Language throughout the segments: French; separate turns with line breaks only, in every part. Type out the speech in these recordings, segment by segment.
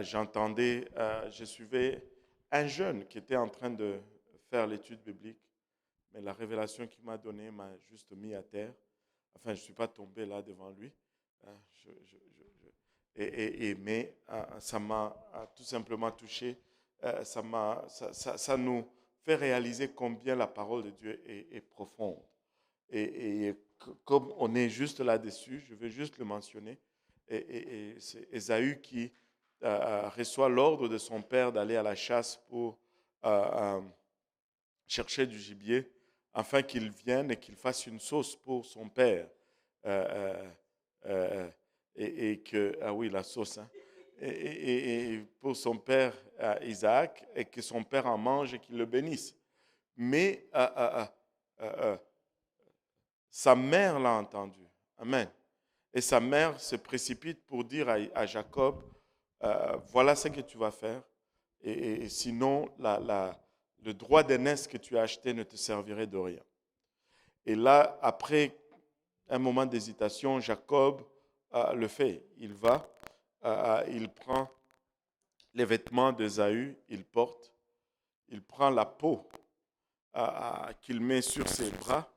je suivais un jeune qui était en train de faire l'étude biblique, mais la révélation qu'il m'a donnée m'a juste mis à terre. Enfin, je ne suis pas tombé là devant lui. Euh, je- je- mais ça m'a tout simplement touché. Ça nous fait réaliser combien la parole de Dieu est profonde. Comme on est juste là-dessus, je vais juste le mentionner. Et c'est Ésaü qui reçoit l'ordre de son père d'aller à la chasse pour euh, chercher du gibier, afin qu'il vienne et qu'il fasse une sauce pour son père. Euh, euh, euh, ah oui, la sauce, hein. Et pour son père Isaac, et que son père en mange et qu'il le bénisse. Mais sa mère l'a entendu. Amen. Et sa mère se précipite pour dire à Jacob, voilà ce que tu vas faire. Et sinon, le droit d'aînesse que tu as acheté ne te servirait de rien. Et là, après un moment d'hésitation, Jacob le fait. Il va, il prend les vêtements d'Ésaü, il porte, il prend la peau qu'il met sur ses bras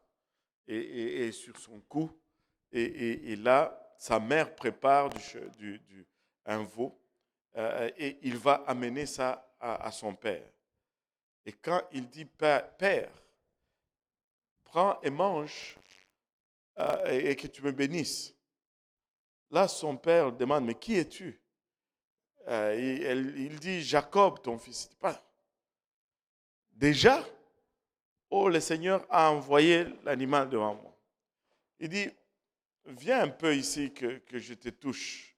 et sur son cou. Et là, sa mère prépare un veau et il va amener ça à son père. Et quand il dit Père, prends et mange et que tu me bénisses. Là, son père demande, mais qui es-tu? Il dit, Jacob, ton fils. Pas. Déjà, oh, le Seigneur a envoyé l'animal devant moi. Il dit, viens un peu ici que je te touche.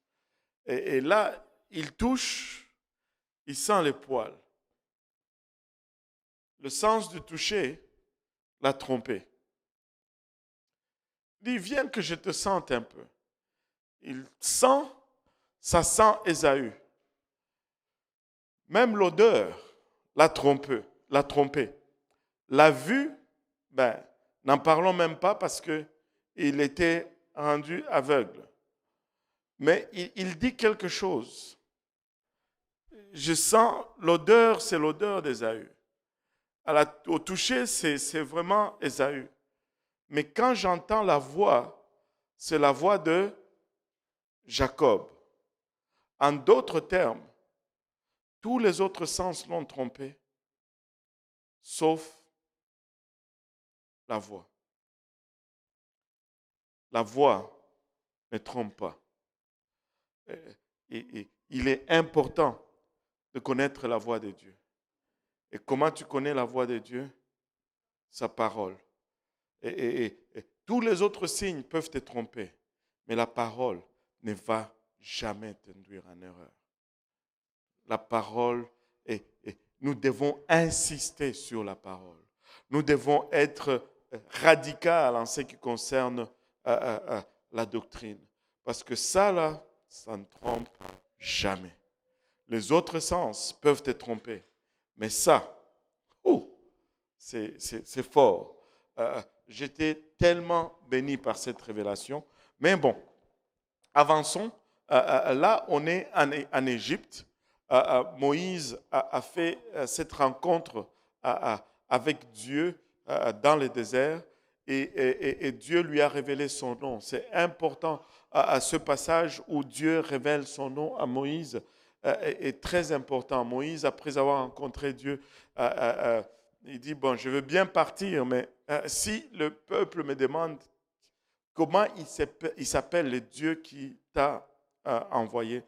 Et là, il touche, il sent les poils. Le sens du toucher l'a trompé. Il dit, viens que je te sente un peu. Il sent, ça sent Ésaü. Même l'odeur l'a trompé, l'a trompé. La vue, ben, n'en parlons même pas parce qu'il était rendu aveugle. Mais il dit quelque chose. Je sens l'odeur, c'est l'odeur d'Ésaü. Au toucher, c'est vraiment Ésaü. Mais quand j'entends la voix, c'est la voix de Jacob. En d'autres termes, tous les autres sens l'ont trompé, sauf la voix. La voix ne trompe pas. Il est important de connaître la voix de Dieu. Et comment tu connais la voix de Dieu? Sa parole. Et tous les autres signes peuvent te tromper, mais la parole ne va jamais t'induire en erreur. La parole, nous devons insister sur la parole. Nous devons être radical en ce qui concerne la doctrine. Parce que ça, là, ça ne trompe jamais. Les autres sens peuvent te tromper, mais ça, oh, c'est fort. J'étais tellement béni par cette révélation. Mais bon, avançons. Là, on est en Égypte. Moïse a fait cette rencontre avec Dieu dans le désert et Dieu lui a révélé son nom. C'est important à ce passage où Dieu révèle son nom à Moïse est très important. Moïse, après avoir rencontré Dieu, il dit, bon, je veux bien partir, mais si le peuple me demande comment il s'appelle le Dieu qui t'a envoyé,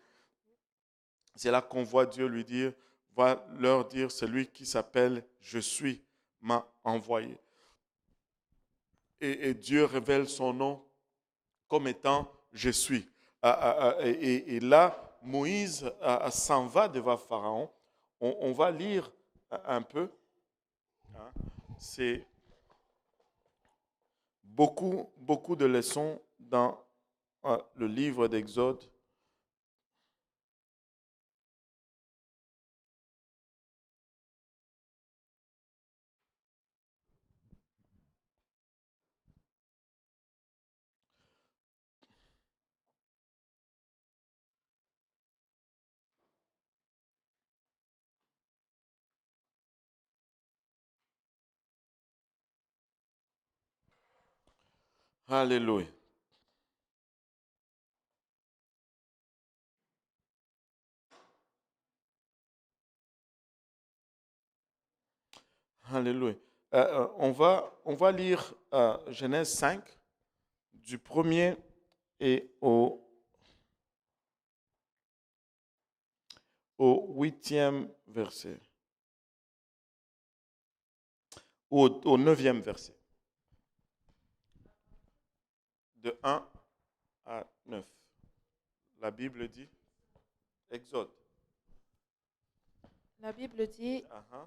c'est là qu'on voit Dieu lui dire, va leur dire, celui qui s'appelle Je suis m'a envoyé. Et Dieu révèle son nom comme étant Je suis. Et là, Moïse s'en va devant Pharaon. On va lire un peu. Hein. C'est beaucoup de leçons dans le livre d'Exode. Alléluia. Alléluia. On va lire Genèse 5, du premier et au 8e verset, au 9e verset, de 1 à 9. La Bible dit, Exode.
La Bible dit,
Uh-huh.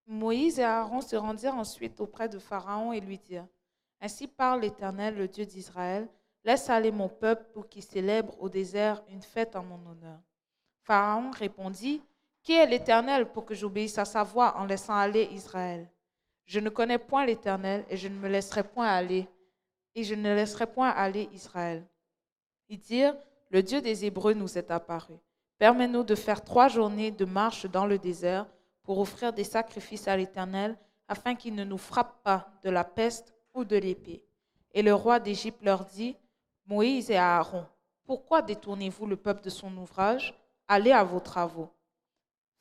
Moïse et Aaron se rendirent ensuite auprès de Pharaon et lui dirent, Ainsi parle l'Éternel, le Dieu d'Israël, laisse aller mon peuple pour qu'il célèbre au désert une fête en mon honneur. Pharaon répondit, Qui est l'Éternel pour que j'obéisse à sa voix en laissant aller Israël? Je ne connais point l'Éternel et je ne laisserai point aller Israël. Ils dirent, Le Dieu des Hébreux nous est apparu. Permets-nous de faire 3 journées de marche dans le désert pour offrir des sacrifices à l'Éternel, afin qu'il ne nous frappe pas de la peste ou de l'épée. Et le roi d'Égypte leur dit, Moïse et Aaron, pourquoi détournez-vous le peuple de son ouvrage? Allez à vos travaux.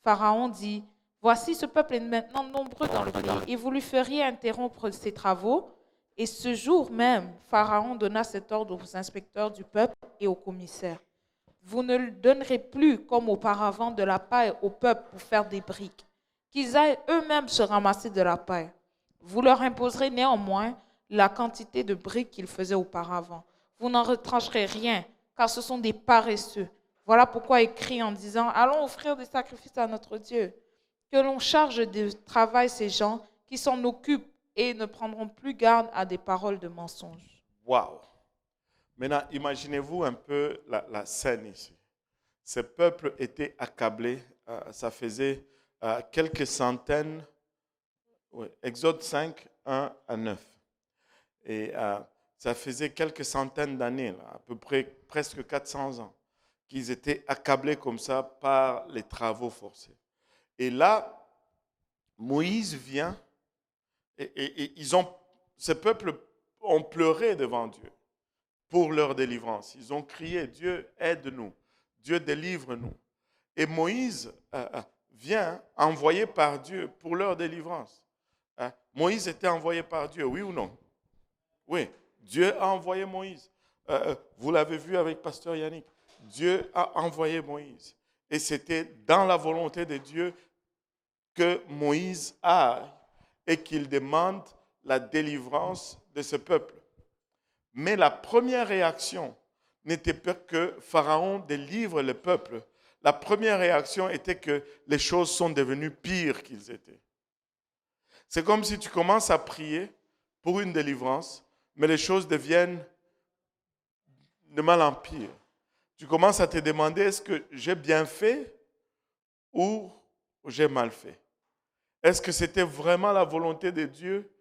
Pharaon dit, Voici ce peuple est maintenant nombreux dans le pays, et vous lui feriez interrompre ses travaux. Et ce jour même, Pharaon donna cet ordre aux inspecteurs du peuple et aux commissaires. Vous ne donnerez plus, comme auparavant, de la paille au peuple pour faire des briques, qu'ils aillent eux-mêmes se ramasser de la paille. Vous leur imposerez néanmoins la quantité de briques qu'ils faisaient auparavant. Vous n'en retrancherez rien, car ce sont des paresseux. Voilà pourquoi il crie en disant, Allons offrir des sacrifices à notre Dieu. Que l'on charge de travail ces gens qui s'en occupent et ne prendront plus garde à des paroles de mensonge.
Wow. Maintenant, imaginez-vous un peu la scène ici. Ce peuple était accablé. Ça faisait quelques centaines, Exode 5, 1 à 9. Et ça faisait quelques centaines d'années, à peu près presque 400 ans, qu'ils étaient accablés comme ça par les travaux forcés. Et là, Moïse vient et ce peuple ont pleuré devant Dieu pour leur délivrance. Ils ont crié, Dieu, aide-nous, Dieu, délivre-nous. Et Moïse vient envoyé par Dieu pour leur délivrance. Moïse était envoyé par Dieu, oui ou non? Oui, Dieu a envoyé Moïse. Vous l'avez vu avec Pasteur Yannick. Dieu a envoyé Moïse. Et c'était dans la volonté de Dieu que Moïse aille et qu'il demande la délivrance de ce peuple. Mais la première réaction n'était pas que Pharaon délivre le peuple. La première réaction était que les choses sont devenues pires qu'ils étaient. C'est comme si tu commences à prier pour une délivrance, mais les choses deviennent de mal en pire. Tu commences à te demander, est-ce que j'ai bien fait ou j'ai mal fait? Est-ce que c'était vraiment la volonté de Dieu?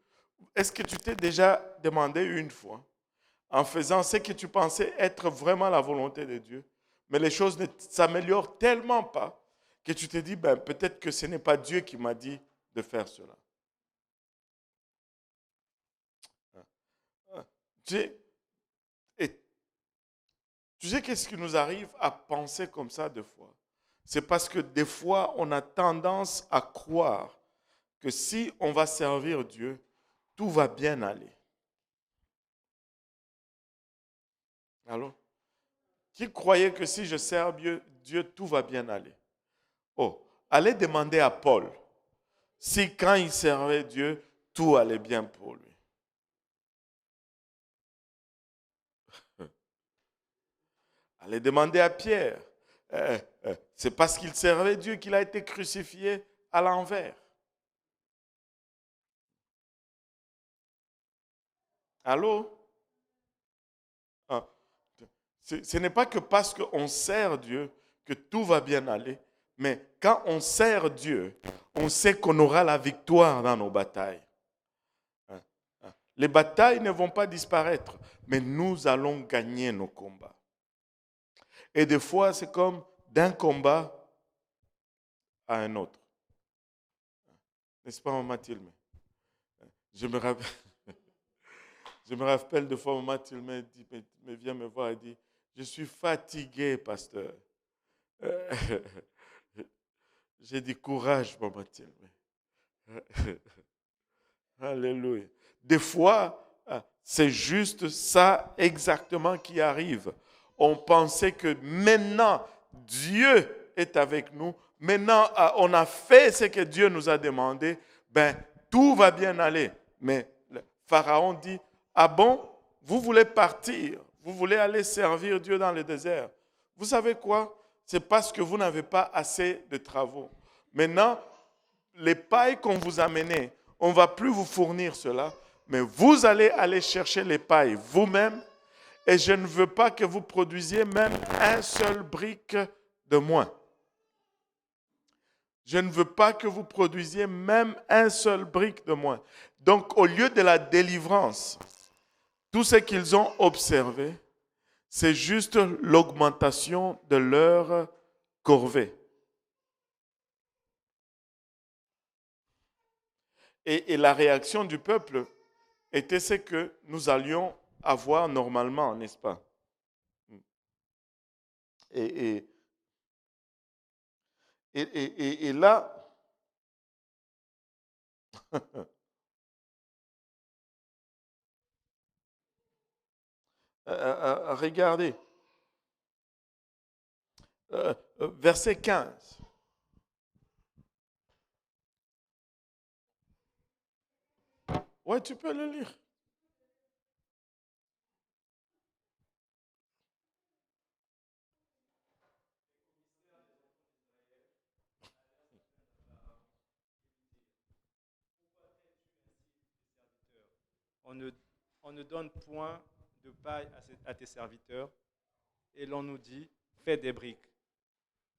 Est-ce que tu t'es déjà demandé une fois, en faisant ce que tu pensais être vraiment la volonté de Dieu, mais les choses ne s'améliorent tellement pas que tu te dis, ben, peut-être que ce n'est pas Dieu qui m'a dit de faire cela. Tu sais, et tu sais qu'est-ce qui nous arrive à penser comme ça des fois? C'est parce que des fois, on a tendance à croire que si on va servir Dieu, tout va bien aller. Alors, qui croyait que si je sers Dieu, tout va bien aller? Oh, allez demander à Paul si quand il servait Dieu, tout allait bien pour lui. Allez demander à Pierre. C'est parce qu'il servait Dieu qu'il a été crucifié à l'envers. Allô? Ah, ce n'est pas que parce qu'on sert Dieu que tout va bien aller, mais quand on sert Dieu, on sait qu'on aura la victoire dans nos batailles. Les batailles ne vont pas disparaître, mais nous allons gagner nos combats. Et des fois, c'est comme d'un combat à un autre. N'est-ce pas, Mathilde? Je me rappelle, Je me rappelle de fois, Mathilde vient me voir et dit, je suis fatigué, pasteur. J'ai dit, courage, Mathilde. Alléluia. Des fois, c'est juste ça exactement qui arrive. On pensait que maintenant, Dieu est avec nous. Maintenant, on a fait ce que Dieu nous a demandé. Ben, tout va bien aller. Mais le Pharaon dit, ah bon, vous voulez partir, vous voulez aller servir Dieu dans le désert. Vous savez quoi? C'est parce que vous n'avez pas assez de travaux. Maintenant, les pailles qu'on vous a menées, on ne va plus vous fournir cela, mais vous allez aller chercher les pailles vous-même et je ne veux pas que vous produisiez même un seul brique de moins. Je ne veux pas que vous produisiez même un seul brique de moins. Donc, au lieu de la délivrance, tout ce qu'ils ont observé, c'est juste l'augmentation de leur corvée. Et la réaction du peuple était ce que nous allions avoir normalement, n'est-ce pas? Et là, regardez, verset 15. Ouais, tu peux le lire.
On ne donne point de paille à tes serviteurs, et l'on nous dit, fais des briques.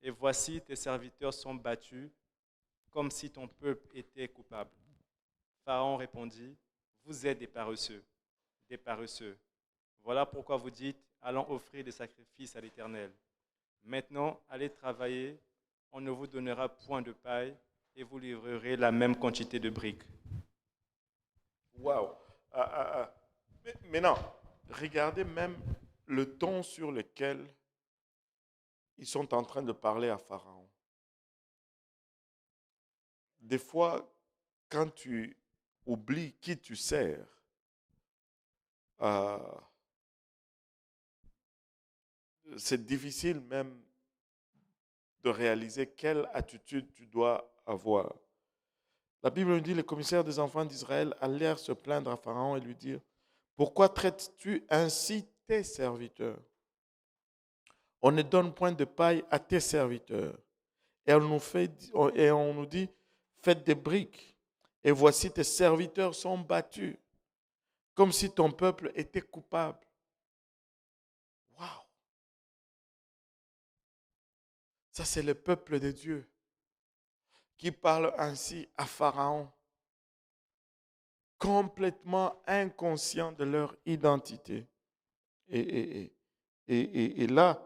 Et voici, tes serviteurs sont battus, comme si ton peuple était coupable. Pharaon répondit, vous êtes des paresseux, des paresseux. Voilà pourquoi vous dites, allons offrir des sacrifices à l'Éternel. Maintenant, allez travailler, on ne vous donnera point de paille, et vous livrerez la même quantité de briques.
Waouh! Mais non, regardez même le ton sur lequel ils sont en train de parler à Pharaon. Des fois, quand tu oublies qui tu sers, c'est difficile même de réaliser quelle attitude tu dois avoir. La Bible nous dit, les commissaires des enfants d'Israël allèrent se plaindre à Pharaon et lui dire, pourquoi traites-tu ainsi tes serviteurs? On ne donne point de paille à tes serviteurs. Et on nous dit, faites des briques. Et voici tes serviteurs sont battus, comme si ton peuple était coupable. Waouh! Ça, c'est le peuple de Dieu qui parle ainsi à Pharaon, complètement inconscient de leur identité. Et là,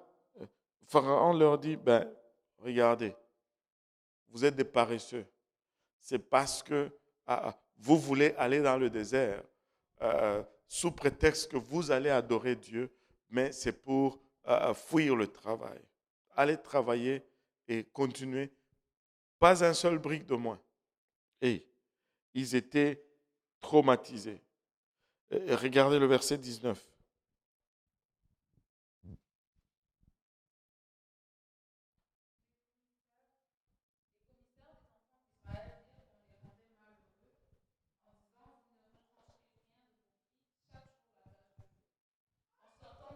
Pharaon leur dit, ben, regardez, vous êtes des paresseux. C'est parce que vous voulez aller dans le désert sous prétexte que vous allez adorer Dieu, mais c'est pour fuir le travail. Allez travailler et continuer. Pas un seul brique de moins. Et ils étaient traumatisés. Et regardez le verset 19.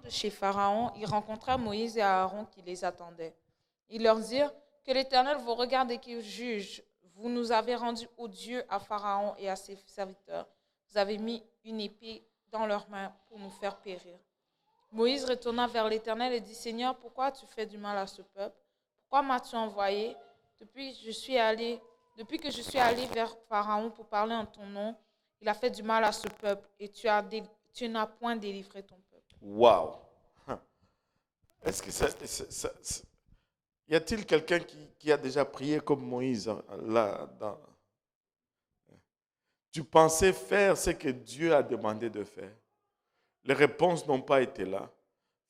De chez Pharaon, ils rencontrèrent Moïse et Aaron qui les attendaient. Ils leur dirent, que l'Éternel vous regarde et qu'il juge. Vous nous avez rendus odieux à Pharaon et à ses serviteurs. Vous avez mis une épée dans leurs mains pour nous faire périr. Moïse retourna vers l'Éternel et dit, Seigneur, pourquoi as-tu fait du mal à ce peuple? Pourquoi m'as-tu envoyé? Depuis que je suis allé vers Pharaon pour parler en ton nom, il a fait du mal à ce peuple et tu n'as point délivré ton peuple.
Waouh! Est-ce que y a-t-il quelqu'un qui a déjà prié comme Moïse là Tu pensais faire ce que Dieu a demandé de faire. les réponses n'ont pas été là.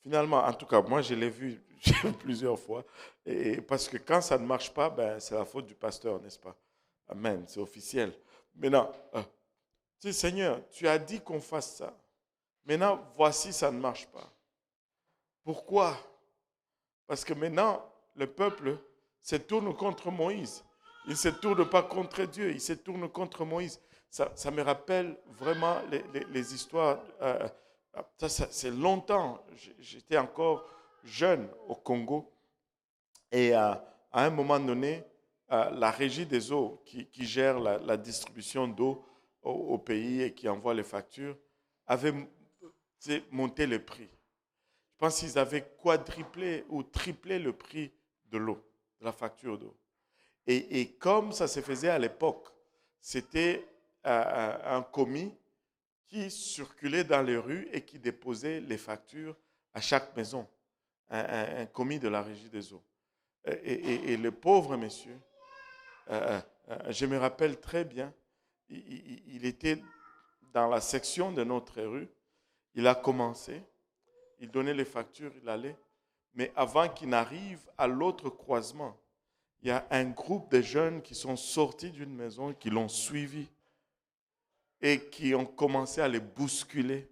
Finalement, en tout cas, moi, je l'ai vu plusieurs fois. Et parce que quand ça ne marche pas, ben, c'est la faute du pasteur, n'est-ce pas? Amen, c'est officiel. Maintenant, tu sais, Seigneur, tu as dit qu'on fasse ça. Maintenant, voici, ça ne marche pas. Pourquoi? Parce que maintenant, le peuple se tourne contre Moïse. Il ne se tourne pas contre Dieu, il se tourne contre Moïse. Ça me rappelle vraiment les histoires. C'est longtemps. J'étais encore jeune au Congo. Et à un moment donné, la régie des eaux qui gère la distribution d'eau au pays et qui envoie les factures avait monté le prix. Je pense qu'ils avaient quadruplé ou triplé le prix de l'eau, de la facture d'eau. Et comme ça se faisait à l'époque, c'était un commis qui circulait dans les rues et qui déposait les factures à chaque maison, un commis de la régie des eaux. Et le pauvre monsieur, je me rappelle très bien, il était dans la section de notre rue, il a commencé, il donnait les factures, il allait, mais avant qu'il n'arrive à l'autre croisement, il y a un groupe de jeunes qui sont sortis d'une maison, qui l'ont suivi et qui ont commencé à les bousculer.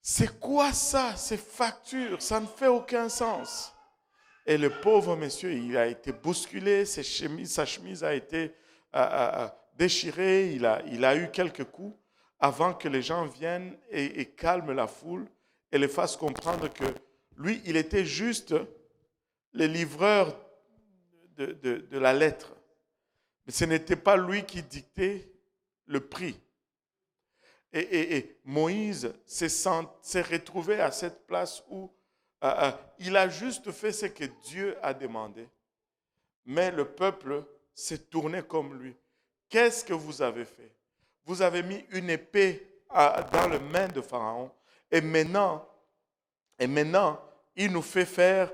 C'est quoi ça, ces factures? Ça ne fait aucun sens. Et le pauvre monsieur, il a été bousculé, sa chemise a été déchirée, il a eu quelques coups avant que les gens viennent et calment la foule et les fassent comprendre que lui, il était juste le livreur de la lettre. Mais ce n'était pas lui qui dictait le prix. Et Moïse s'est retrouvé à cette place où il a juste fait ce que Dieu a demandé. Mais le peuple s'est tourné comme lui. Qu'est-ce que vous avez fait? Vous avez mis une épée dans les mains de Pharaon. Et maintenant, il nous fait faire,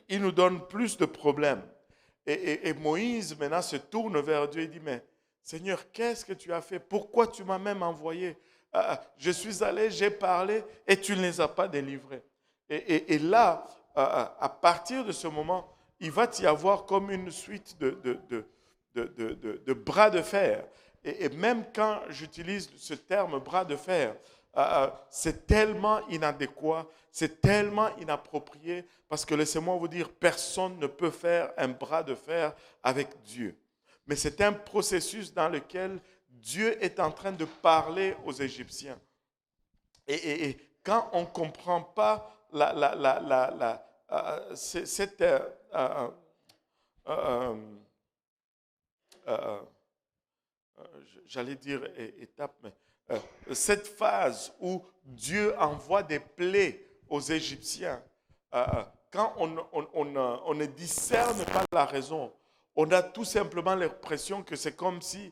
il nous donne plus de problèmes. Et Moïse maintenant se tourne vers Dieu et dit, mais Seigneur, qu'est-ce que tu as fait? Pourquoi tu m'as même envoyé? Je suis allé, j'ai parlé et tu ne les as pas délivrés. Et là, à partir de ce moment, il va y avoir comme une suite de bras de fer. Et même quand j'utilise ce terme bras de fer, c'est tellement inadéquat, c'est tellement inapproprié, parce que laissez-moi vous dire, personne ne peut faire un bras de fer avec Dieu. Mais c'est un processus dans lequel Dieu est en train de parler aux Égyptiens. Et quand on ne comprend pas cette j'allais dire étape, mais cette phase où Dieu envoie des plaies aux Égyptiens, quand on ne discerne pas la raison, on a tout simplement l'impression que c'est comme si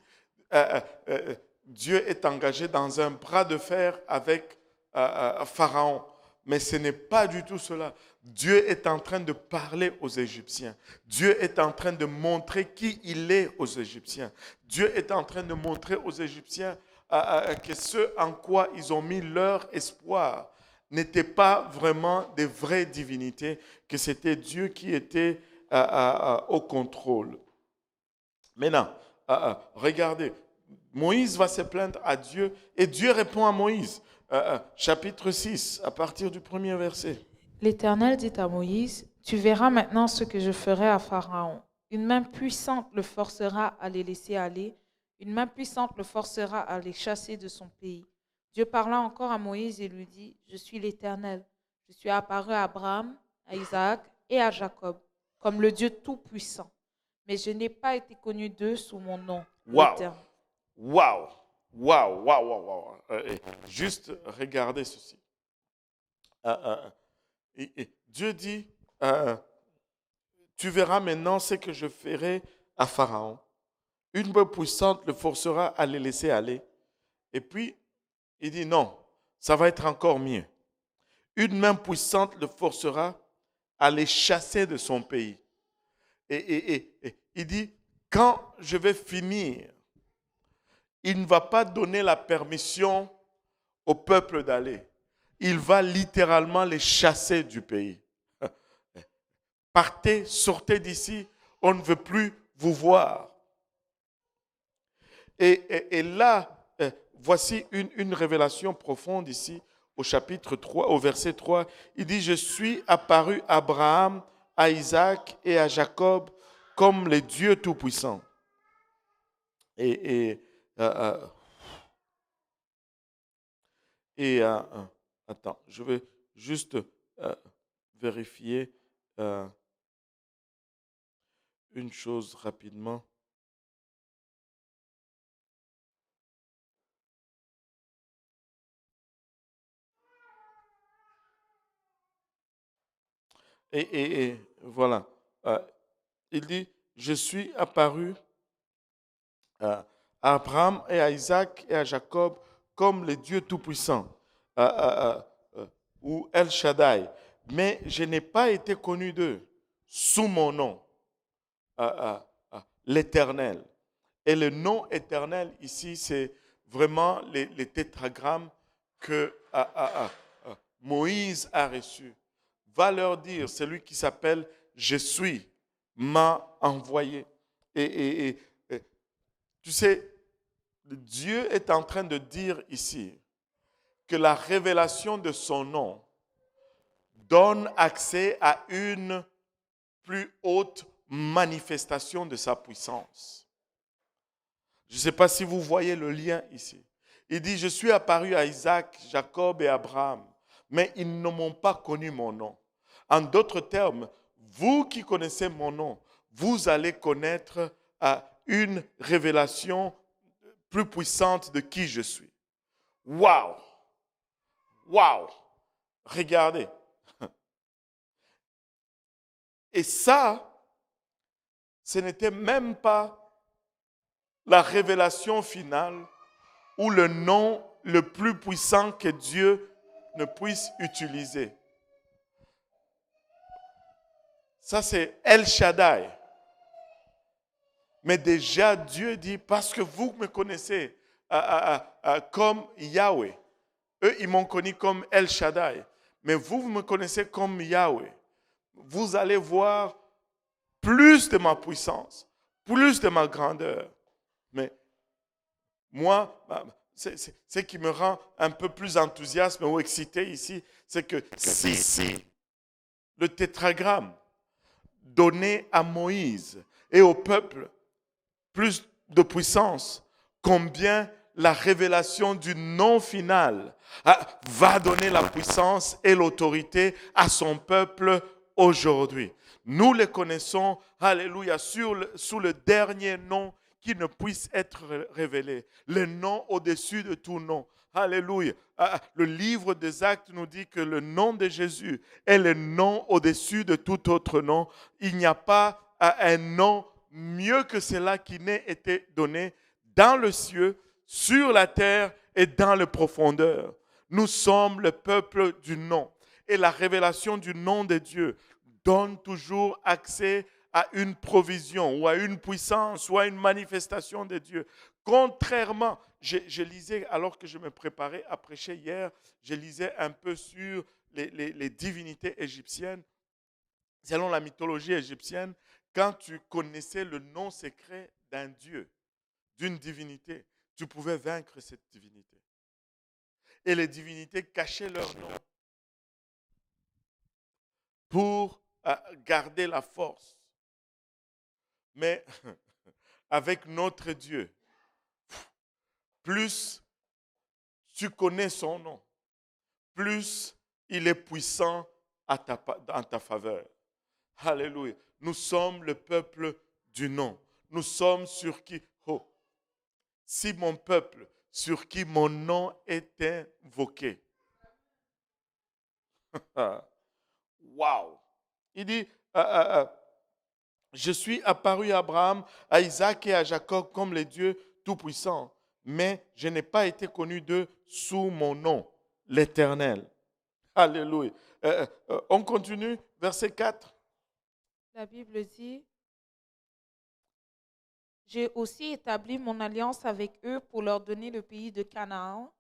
Dieu est engagé dans un bras de fer avec Pharaon. Mais ce n'est pas du tout cela. Dieu est en train de parler aux Égyptiens. Dieu est en train de montrer qui il est aux Égyptiens. Dieu est en train de montrer aux Égyptiens que ce en quoi ils ont mis leur espoir n'était pas vraiment des vraies divinités, que c'était Dieu qui était au contrôle. Maintenant, regardez, Moïse va se plaindre à Dieu et Dieu répond à Moïse. Chapitre 6, à partir du premier verset.
L'Éternel dit à Moïse, « Tu verras maintenant ce que je ferai à Pharaon. Une main puissante le forcera à les laisser aller. Une main puissante le forcera à les chasser de son pays. » Dieu parla encore à Moïse et lui dit, « Je suis l'Éternel. Je suis apparu à Abraham, à Isaac et à Jacob, comme le Dieu Tout-Puissant. Mais je n'ai pas été connu d'eux sous mon nom, l'Éternel. »
Waouh! Waouh, waouh, waouh, waouh. Juste regardez ceci. Dieu dit, tu verras maintenant ce que je ferai à Pharaon. Une main puissante le forcera à les laisser aller. Et puis, il dit non, ça va être encore mieux. Une main puissante le forcera à les chasser de son pays. Et il dit, quand je vais finir, il ne va pas donner la permission au peuple d'aller. Il va littéralement les chasser du pays. Partez, sortez d'ici, on ne veut plus vous voir. Et là, voici une révélation profonde ici, au chapitre 3, au verset 3. Il dit, je suis apparu à Abraham, à Isaac et à Jacob comme les dieux tout-puissants. Attends, je vais juste vérifier une chose rapidement. Et voilà. Il dit, je suis apparu à Abraham et à Isaac et à Jacob comme les dieux tout-puissants, ou El Shaddai. Mais je n'ai pas été connu d'eux sous mon nom, l'Éternel. Et le nom éternel ici, c'est vraiment les tétragrammes que Moïse a reçus. Va leur dire, celui qui s'appelle Je suis, m'a envoyé. Et tu sais, Dieu est en train de dire ici que la révélation de son nom donne accès à une plus haute manifestation de sa puissance. Je ne sais pas si vous voyez le lien ici. Il dit, je suis apparu à Isaac, Jacob et Abraham, mais ils ne m'ont pas connu mon nom. En d'autres termes, vous qui connaissez mon nom, vous allez connaître une révélation plus puissante de qui je suis. Waouh! Waouh! Regardez. Et ça, ce n'était même pas la révélation finale ou le nom le plus puissant que Dieu ne puisse utiliser. Ça, c'est El Shaddai. Mais déjà, Dieu dit, parce que vous me connaissez comme Yahweh. Eux, ils m'ont connu comme El Shaddai. Mais vous me connaissez comme Yahweh. Vous allez voir plus de ma puissance, plus de ma grandeur. Mais moi, ce qui me rend un peu plus enthousiaste ou excité ici, c'est que si le tétragramme donné à Moïse et au peuple plus de puissance, combien la révélation du nom final va donner la puissance et l'autorité à son peuple aujourd'hui. Nous les connaissons, alléluia, sous le dernier nom qui ne puisse être révélé, le nom au-dessus de tout nom. Alléluia. Le livre des Actes nous dit que le nom de Jésus est le nom au-dessus de tout autre nom. Il n'y a pas un nom mieux que cela qui n'ait été donné dans le ciel, sur la terre et dans les profondeurs. Nous sommes le peuple du nom. Et la révélation du nom de Dieu donne toujours accès à une provision ou à une puissance ou à une manifestation de Dieu. Contrairement, je lisais, alors que je me préparais à prêcher hier, je lisais un peu sur les divinités égyptiennes. Selon la mythologie égyptienne, quand tu connaissais le nom secret d'un dieu, d'une divinité, tu pouvais vaincre cette divinité. Et les divinités cachaient leur nom pour garder la force. Mais avec notre Dieu, plus tu connais son nom, plus il est puissant en ta faveur. Alléluia. Nous sommes le peuple du nom. Nous sommes sur qui? Oh, si mon peuple, sur qui mon nom est invoqué. Wow. Il dit, je suis apparu à Abraham, à Isaac et à Jacob comme les dieux tout-puissants, mais je n'ai pas été connu d'eux sous mon nom, l'Éternel. Alléluia. On continue, verset 4.
La Bible dit, j'ai aussi établi mon alliance avec eux pour leur donner le pays de Canaan,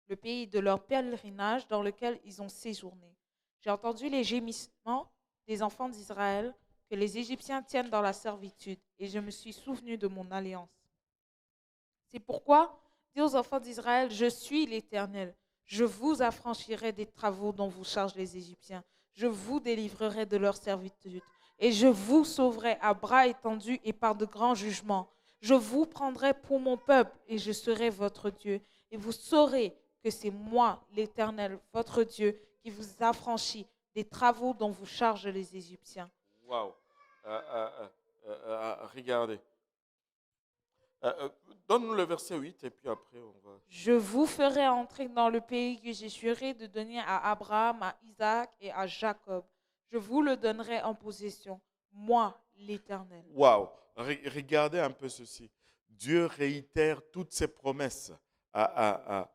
le pays de leur pèlerinage dans lequel ils ont séjourné. J'ai entendu les gémissements des enfants d'Israël que les Égyptiens tiennent dans la servitude, et je me suis souvenu de mon alliance. C'est pourquoi, dis aux enfants d'Israël, je suis l'Éternel. Je vous affranchirai des travaux dont vous chargent les Égyptiens. Je vous délivrerai de leur servitude, et je vous sauverai à bras étendus et par de grands jugements. Je vous prendrai pour mon peuple, et je serai votre Dieu. Et vous saurez que c'est moi, l'Éternel, votre Dieu, qui vous affranchit des travaux dont vous chargent les Égyptiens.
Waouh. Regardez. Donne-nous le verset 8 et puis après on va.
Je vous ferai entrer dans le pays que j'ai juré de donner à Abraham, à Isaac et à Jacob. Je vous le donnerai en possession, moi, l'Éternel.
Waouh. Regardez un peu ceci. Dieu réitère toutes ses promesses à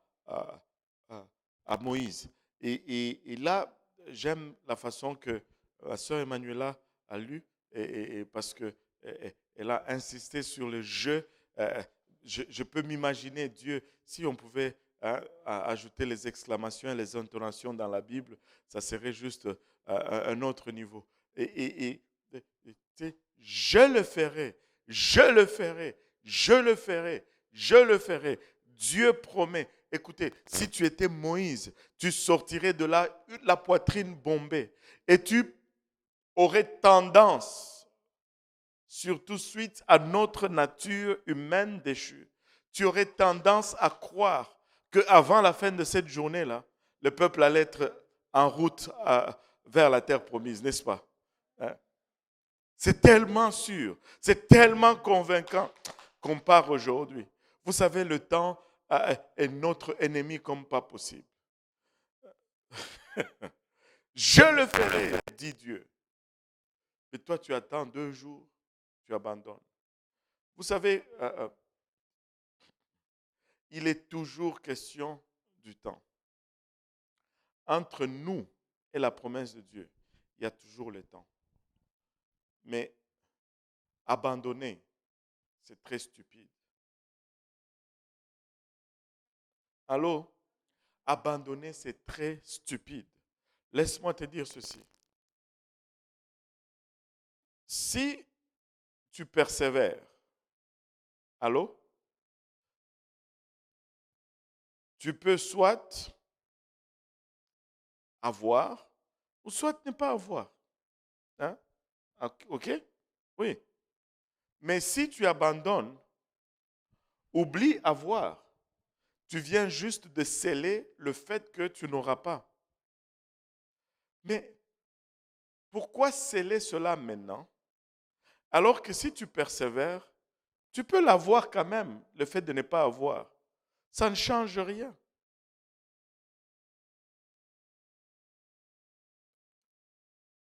Moïse. Et là, j'aime la façon que la sœur Emmanuela a lu, parce qu'elle a insisté sur le jeu. Je peux m'imaginer Dieu, si on pouvait ajouter les exclamations et les intonations dans la Bible, ça serait juste un autre niveau. Tu sais, je le ferai, je le ferai, je le ferai, je le ferai. Dieu promet. Écoutez, si tu étais Moïse, tu sortirais de là la poitrine bombée et tu aurais tendance, surtout suite à notre nature humaine déchue, tu aurais tendance à croire qu'avant la fin de cette journée-là, le peuple allait être en route vers la terre promise, n'est-ce pas? Hein? C'est tellement sûr, c'est tellement convaincant qu'on part aujourd'hui. Vous savez, le temps est notre ennemi comme pas possible. Je le ferai, dit Dieu. Et toi, tu attends 2 jours, tu abandonnes. Vous savez, il est toujours question du temps. Entre nous et la promesse de Dieu, il y a toujours le temps. Mais abandonner, c'est très stupide. Allô? Abandonner, c'est très stupide. Laisse-moi te dire ceci. Si tu persévères, allô? Tu peux soit avoir ou soit ne pas avoir. Hein? OK? Oui. Mais si tu abandonnes, oublie avoir. Tu viens juste de sceller le fait que tu n'auras pas. Mais pourquoi sceller cela maintenant? Alors que si tu persévères, tu peux l'avoir quand même, le fait de ne pas avoir. Ça ne change rien.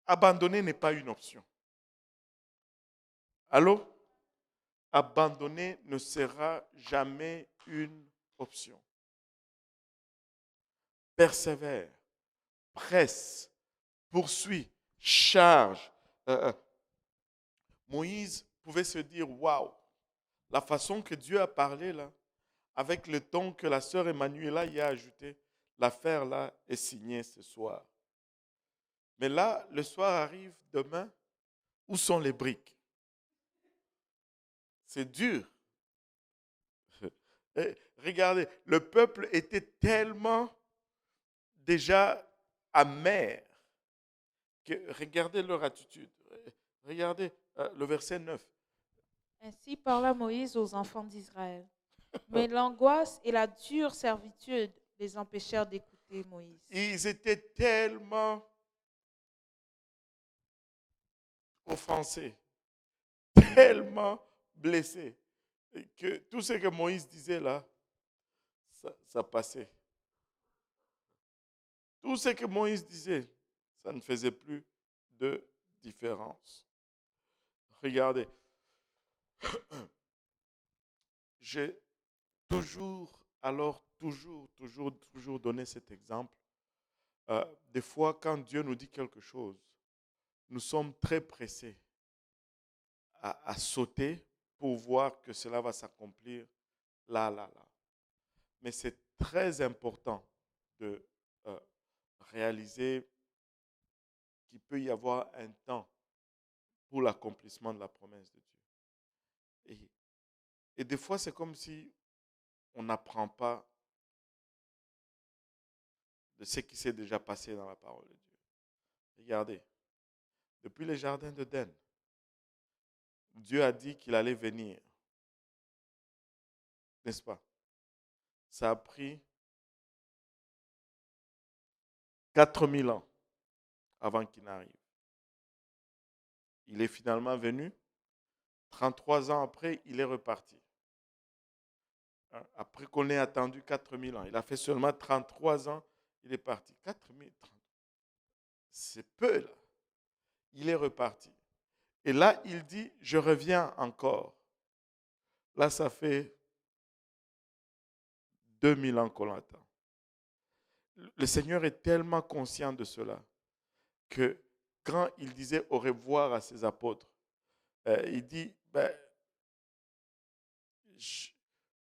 Abandonner n'est pas une option. Allô? Abandonner ne sera jamais une option. Persévère, presse, poursuit, charge. Moïse pouvait se dire, waouh, la façon que Dieu a parlé là, avec le ton que la sœur Emmanuela y a ajouté, l'affaire là est signée ce soir. Mais là, le soir arrive demain, où sont les briques? C'est dur. Et regardez, le peuple était tellement déjà amer que regardez leur attitude. Regardez le verset 9.
Ainsi parla Moïse aux enfants d'Israël. Mais l'angoisse et la dure servitude les empêchèrent d'écouter Moïse.
Ils étaient tellement offensés, tellement blessés, que tout ce que Moïse disait là, ça passait. Tout ce que Moïse disait, ça ne faisait plus de différence. Regardez, j'ai toujours donné cet exemple. Des fois, quand Dieu nous dit quelque chose, nous sommes très pressés à sauter pour voir que cela va s'accomplir là. Mais c'est très important de réaliser qu'il peut y avoir un temps pour l'accomplissement de la promesse de Dieu. Et des fois, c'est comme si on n'apprend pas de ce qui s'est déjà passé dans la parole de Dieu. Regardez, depuis les jardins d'Éden, Dieu a dit qu'il allait venir. N'est-ce pas? Ça a pris 4000 ans avant qu'il n'arrive. Il est finalement venu. 33 ans après, il est reparti. Après qu'on ait attendu 4000 ans. Il a fait seulement 33 ans, il est parti. 4000, c'est peu là. Il est reparti. Et là, il dit, je reviens encore. Là, ça fait 2000 ans qu'on l'attend. Le Seigneur est tellement conscient de cela que quand il disait au revoir à ses apôtres, il dit,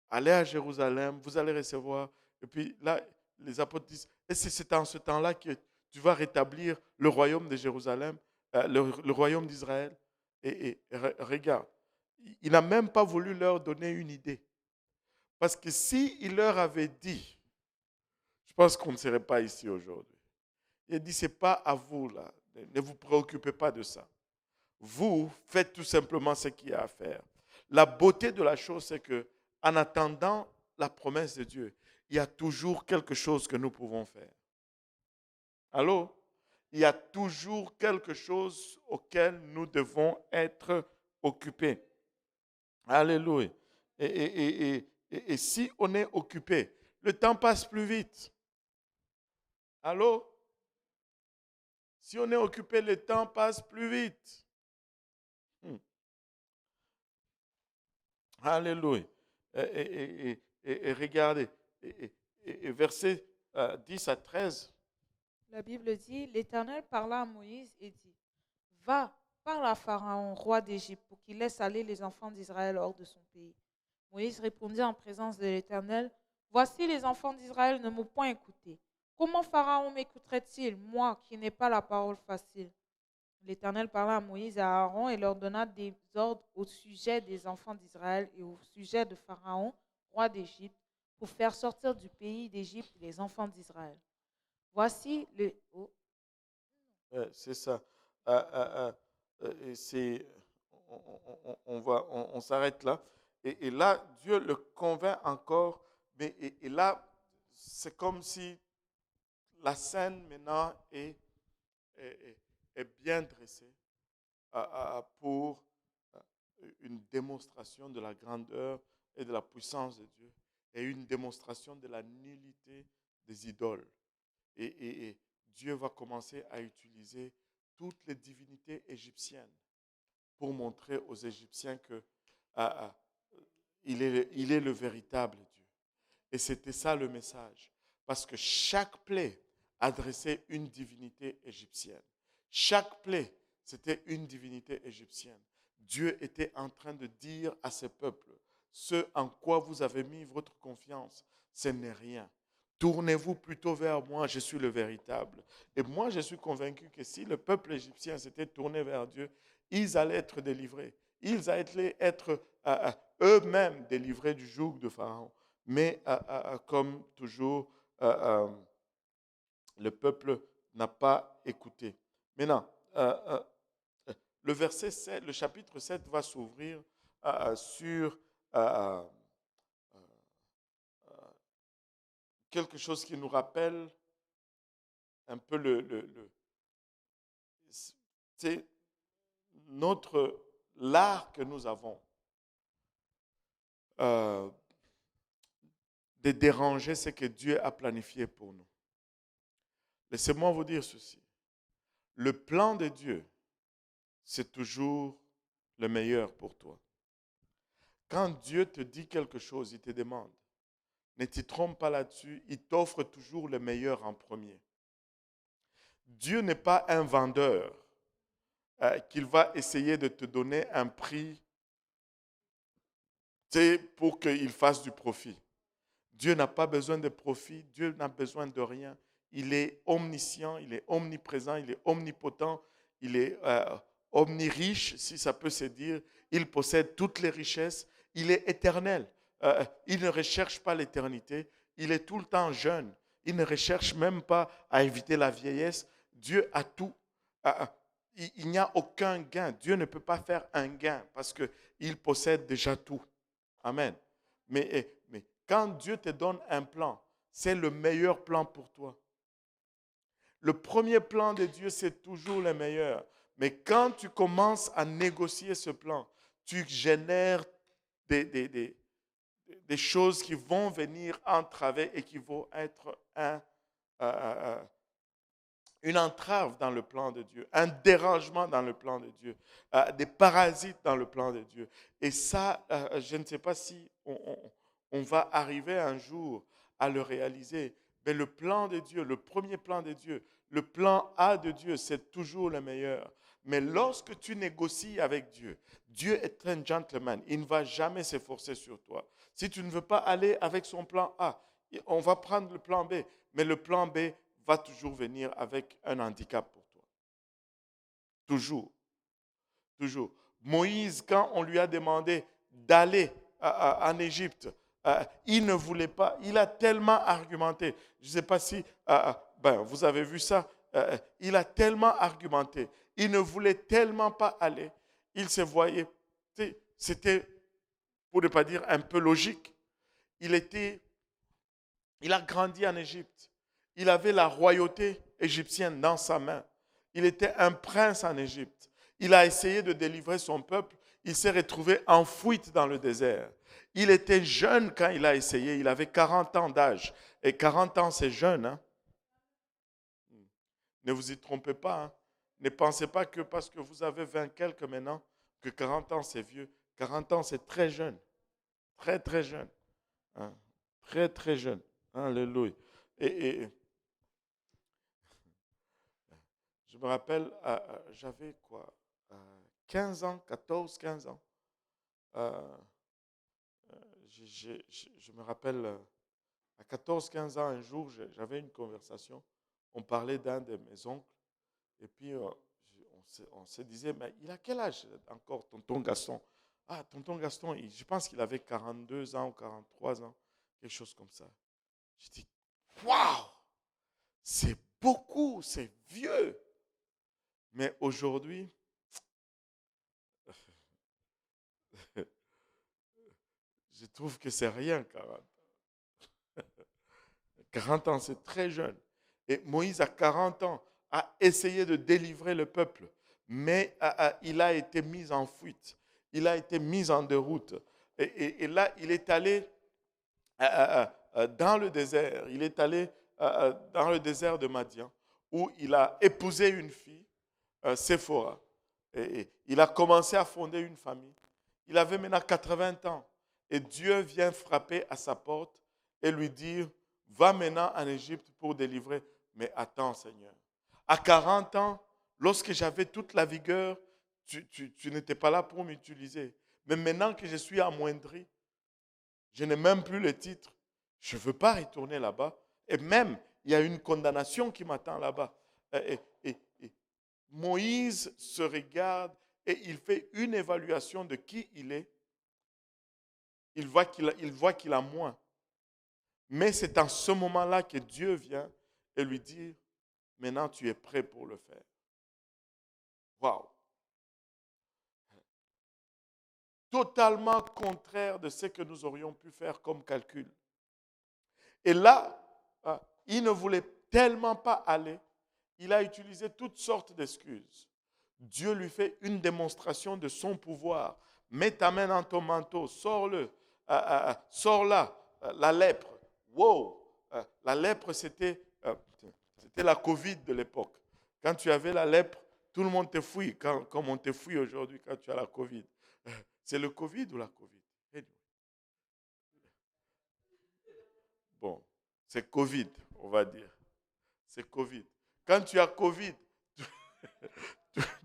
allez à Jérusalem, vous allez recevoir. Et puis là, les apôtres disent, et c'est en ce temps-là que tu vas rétablir le royaume de Jérusalem, le royaume d'Israël. Et regarde, il n'a même pas voulu leur donner une idée. Parce que s'il leur avait dit, je pense qu'on ne serait pas ici aujourd'hui. Il a dit, ce n'est pas à vous là, ne vous préoccupez pas de ça. Vous faites tout simplement ce qu'il y a à faire. La beauté de la chose, c'est que en attendant la promesse de Dieu, il y a toujours quelque chose que nous pouvons faire. Allô? Il y a toujours quelque chose auquel nous devons être occupés. Alléluia. Et si on est occupé, le temps passe plus vite. Allô? Si on est occupé, le temps passe plus vite. Alléluia. Et regardez, versets 10 à 13.
La Bible dit, l'Éternel parla à Moïse et dit, va, parle à Pharaon, roi d'Égypte, pour qu'il laisse aller les enfants d'Israël hors de son pays. Moïse répondit en présence de l'Éternel, voici les enfants d'Israël ne m'ont point écouté. Comment Pharaon m'écouterait-il, moi qui n'ai pas la parole facile? L'Éternel parla à Moïse et à Aaron et leur donna des ordres au sujet des enfants d'Israël et au sujet de Pharaon, roi d'Égypte, pour faire sortir du pays d'Égypte les enfants d'Israël. Voici le... Oh.
C'est ça. On s'arrête là. Et là, Dieu le convainc encore. Mais, et là, c'est comme si la scène maintenant est bien dressée pour une démonstration de la grandeur et de la puissance de Dieu et une démonstration de la nullité des idoles. Et Dieu va commencer à utiliser toutes les divinités égyptiennes pour montrer aux Égyptiens que il est le véritable Dieu. Et c'était ça le message. Parce que chaque plaie adressait une divinité égyptienne. Chaque plaie, c'était une divinité égyptienne. Dieu était en train de dire à ses peuples, ce en quoi vous avez mis votre confiance, ce n'est rien. Tournez-vous plutôt vers moi, je suis le véritable. Et moi, je suis convaincu que si le peuple égyptien s'était tourné vers Dieu, ils allaient être délivrés. Ils allaient être eux-mêmes délivrés du joug de Pharaon. Mais comme toujours, le peuple n'a pas écouté. Maintenant, le verset 7, le chapitre 7 va s'ouvrir sur quelque chose qui nous rappelle un peu c'est l'art que nous avons de déranger ce que Dieu a planifié pour nous. Laissez-moi vous dire ceci. Le plan de Dieu, c'est toujours le meilleur pour toi. Quand Dieu te dit quelque chose, il te demande, ne t'y trompe pas là-dessus, il t'offre toujours le meilleur en premier. Dieu n'est pas un vendeur qu'il va essayer de te donner un prix pour qu'il fasse du profit. Dieu n'a pas besoin de profit, Dieu n'a besoin de rien. Il est omniscient, il est omniprésent, il est omnipotent, il est omniriche, si ça peut se dire. Il possède toutes les richesses, il est éternel. Il ne recherche pas l'éternité, il est tout le temps jeune. Il ne recherche même pas à éviter la vieillesse. Dieu a tout. Il n'y a aucun gain. Dieu ne peut pas faire un gain parce qu'il possède déjà tout. Amen. Mais quand Dieu te donne un plan, c'est le meilleur plan pour toi. Le premier plan de Dieu, c'est toujours le meilleur. Mais quand tu commences à négocier ce plan, tu génères des choses qui vont venir entraver et qui vont être une entrave dans le plan de Dieu, un dérangement dans le plan de Dieu, des parasites dans le plan de Dieu. Et ça, je ne sais pas si on va arriver un jour à le réaliser. Mais le plan de Dieu, le premier plan de Dieu, le plan A de Dieu, c'est toujours le meilleur. Mais lorsque tu négocies avec Dieu, Dieu est un gentleman. Il ne va jamais s'efforcer sur toi. Si tu ne veux pas aller avec son plan A, on va prendre le plan B. Mais le plan B va toujours venir avec un handicap pour toi. Toujours. Toujours. Moïse, quand on lui a demandé d'aller en Égypte, il ne voulait pas. Il a tellement argumenté. Je ne sais pas si vous avez vu ça. Il a tellement argumenté. Il ne voulait tellement pas aller. Il se voyait. C'était, pour ne pas dire un peu logique. Il a grandi en Égypte. Il avait la royauté égyptienne dans sa main. Il était un prince en Égypte. Il a essayé de délivrer son peuple. Il s'est retrouvé en fuite dans le désert. Il était jeune quand il a essayé. Il avait 40 ans d'âge. Et 40 ans, c'est jeune. Hein? Ne vous y trompez pas. Hein? Ne pensez pas que parce que vous avez 20 quelques maintenant, que 40 ans, c'est vieux. 40 ans, c'est très jeune. Très, très jeune. Hein? Très, très jeune. Alléluia. Et je me rappelle, j'avais quoi 15 ans, 14, 15 ans. Je me rappelle, à 14, 15 ans, un jour, j'avais une conversation. On parlait d'un de mes oncles. Et puis, on se disait, mais il a quel âge encore, tonton Gaston? Ah, tonton Gaston, je pense qu'il avait 42 ans ou 43 ans, quelque chose comme ça. Je dis, waouh, c'est beaucoup, c'est vieux. Mais aujourd'hui, je trouve que c'est rien, 40 ans. 40 ans, c'est très jeune. Et Moïse, à 40 ans, a essayé de délivrer le peuple, mais il a été mis en fuite. Il a été mis en déroute. Et là, il est allé dans le désert. Il est allé dans le désert de Madian, où il a épousé une fille, Séphora. Et il a commencé à fonder une famille. Il avait maintenant 80 ans. Et Dieu vient frapper à sa porte et lui dire, va maintenant en Égypte pour délivrer. Mais attends, Seigneur. À 40 ans, lorsque j'avais toute la vigueur, tu n'étais pas là pour m'utiliser. Mais maintenant que je suis amoindri, je n'ai même plus le titre. Je ne veux pas retourner là-bas. Et même, il y a une condamnation qui m'attend là-bas. Et Moïse se regarde et il fait une évaluation de qui il est. Il voit qu'il a moins. Mais c'est en ce moment-là que Dieu vient et lui dit, maintenant tu es prêt pour le faire. Waouh! Totalement contraire de ce que nous aurions pu faire comme calcul. Et là, il ne voulait tellement pas aller, il a utilisé toutes sortes d'excuses. Dieu lui fait une démonstration de son pouvoir. Mets ta main dans ton manteau, sors-le, sors-là, la lèpre. Wow! La lèpre, c'était la Covid de l'époque. Quand tu avais la lèpre, tout le monde te fouille, comme on te fouille aujourd'hui quand tu as la Covid. C'est le Covid ou la Covid? Bon, c'est Covid, on va dire. C'est Covid. Quand tu as Covid,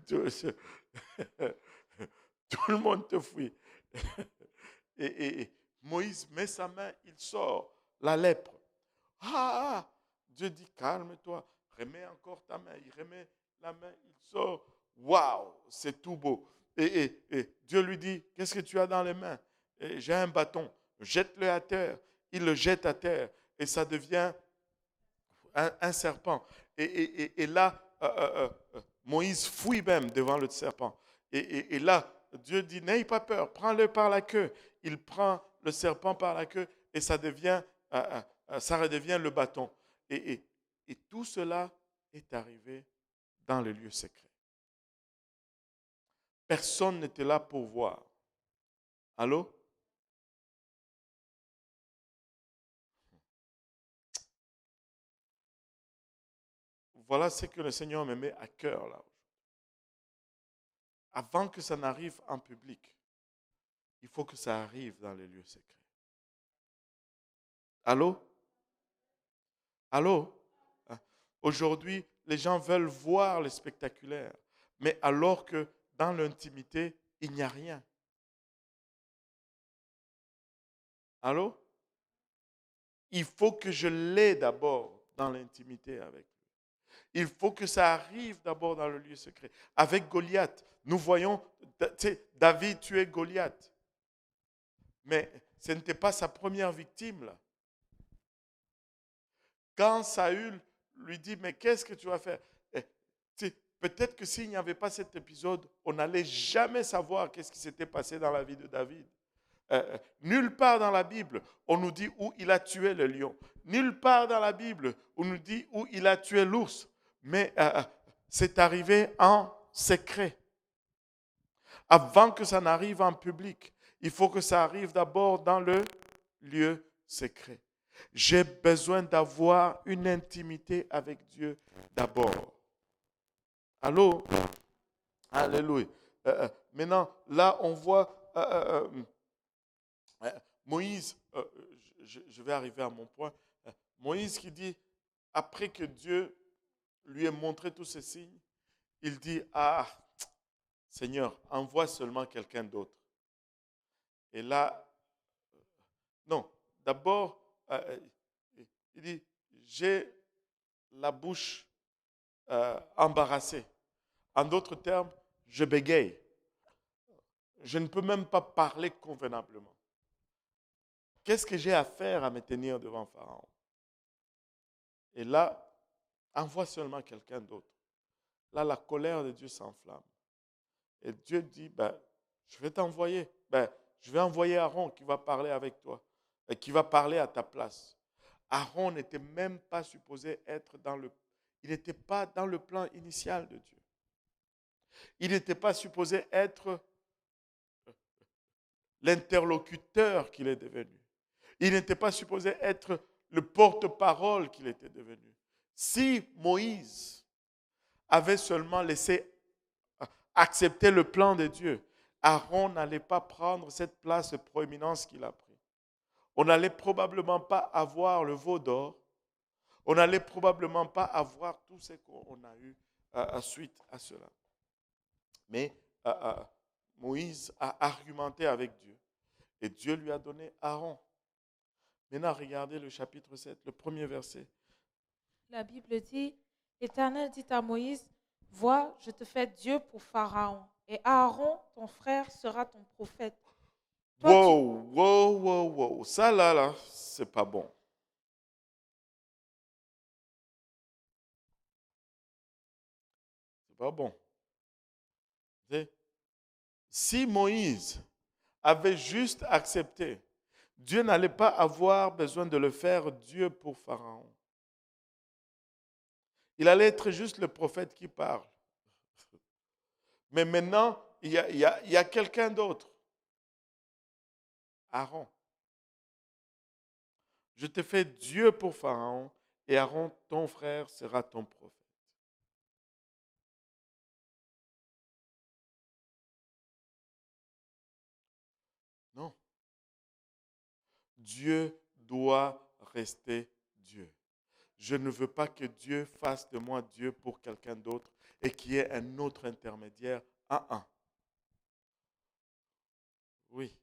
tout le monde te fouille. Et Moïse met sa main, il sort. la lèpre. Ah, Dieu dit, calme-toi, remets encore ta main. Il remet la main, il sort. Waouh, c'est tout beau. Et Dieu lui dit, qu'est-ce que tu as dans les mains? J'ai un bâton, jette-le à terre. Il le jette à terre et ça devient un serpent. Et là, Moïse fouille même devant le serpent. Et là, Dieu dit, n'aie pas peur, prends-le par la queue. Il prend le serpent par la queue et ça redevient le bâton. Et tout cela est arrivé dans le lieu secret. Personne n'était là pour voir. Allô? Voilà ce que le Seigneur me met à cœur là. Avant que ça n'arrive en public, il faut que ça arrive dans les lieux secrets. Allô? Allô? Aujourd'hui, les gens veulent voir le spectaculaire, mais alors que dans l'intimité, il n'y a rien. Allô? Il faut que je l'aie d'abord dans l'intimité avec lui. Il faut que ça arrive d'abord dans le lieu secret. Avec Goliath, nous voyons, tu sais, David tuait Goliath. Mais ce n'était pas sa première victime là. Quand Saül lui dit, mais qu'est-ce que tu vas faire? Peut-être que s'il n'y avait pas cet épisode, on n'allait jamais savoir qu'est-ce qui s'était passé dans la vie de David. Nulle part dans la Bible, on nous dit où il a tué le lion. Nulle part dans la Bible, on nous dit où il a tué l'ours. Mais c'est arrivé en secret. Avant que ça n'arrive en public, il faut que ça arrive d'abord dans le lieu secret. J'ai besoin d'avoir une intimité avec Dieu d'abord. Allô? Alléluia. Maintenant, là, on voit Moïse, je vais arriver à mon point. Moïse qui dit, après que Dieu lui ait montré tous ces signes, il dit, ah, Seigneur, envoie seulement quelqu'un d'autre. Et là, non, d'abord, il dit, j'ai la bouche embarrassée. En d'autres termes, je bégaye. Je ne peux même pas parler convenablement. Qu'est-ce que j'ai à faire à me tenir devant Pharaon? Et là, envoie seulement quelqu'un d'autre. Là, la colère de Dieu s'enflamme. Et Dieu dit, ben, je vais t'envoyer. Ben, je vais envoyer Aaron qui va parler avec toi et qui va parler à ta place. Aaron n'était même pas supposé être il n'était pas dans le plan initial de Dieu. Il n'était pas supposé être l'interlocuteur qu'il est devenu. Il n'était pas supposé être le porte-parole qu'il était devenu. Si Moïse avait seulement laissé accepter le plan de Dieu, Aaron n'allait pas prendre cette place de proéminence qu'il a pris. On n'allait probablement pas avoir le veau d'or. On n'allait probablement pas avoir tout ce qu'on a eu suite à cela. Mais Moïse a argumenté avec Dieu. Et Dieu lui a donné Aaron. Maintenant, regardez le chapitre 7, le premier verset.
La Bible dit, l'Éternel dit à Moïse, vois, je te fais Dieu pour Pharaon, et Aaron, ton frère, sera ton prophète. Toi,
Wow. Ça là, c'est pas bon. C'est pas bon. Si Moïse avait juste accepté, Dieu n'allait pas avoir besoin de le faire Dieu pour Pharaon. Il allait être juste le prophète qui parle. Mais maintenant, il y a quelqu'un d'autre. Aaron. Je te fais Dieu pour Pharaon et Aaron, ton frère, sera ton prophète. Non. Dieu doit rester Dieu. Je ne veux pas que Dieu fasse de moi Dieu pour quelqu'un d'autre et qu'il y ait un autre intermédiaire. Oui.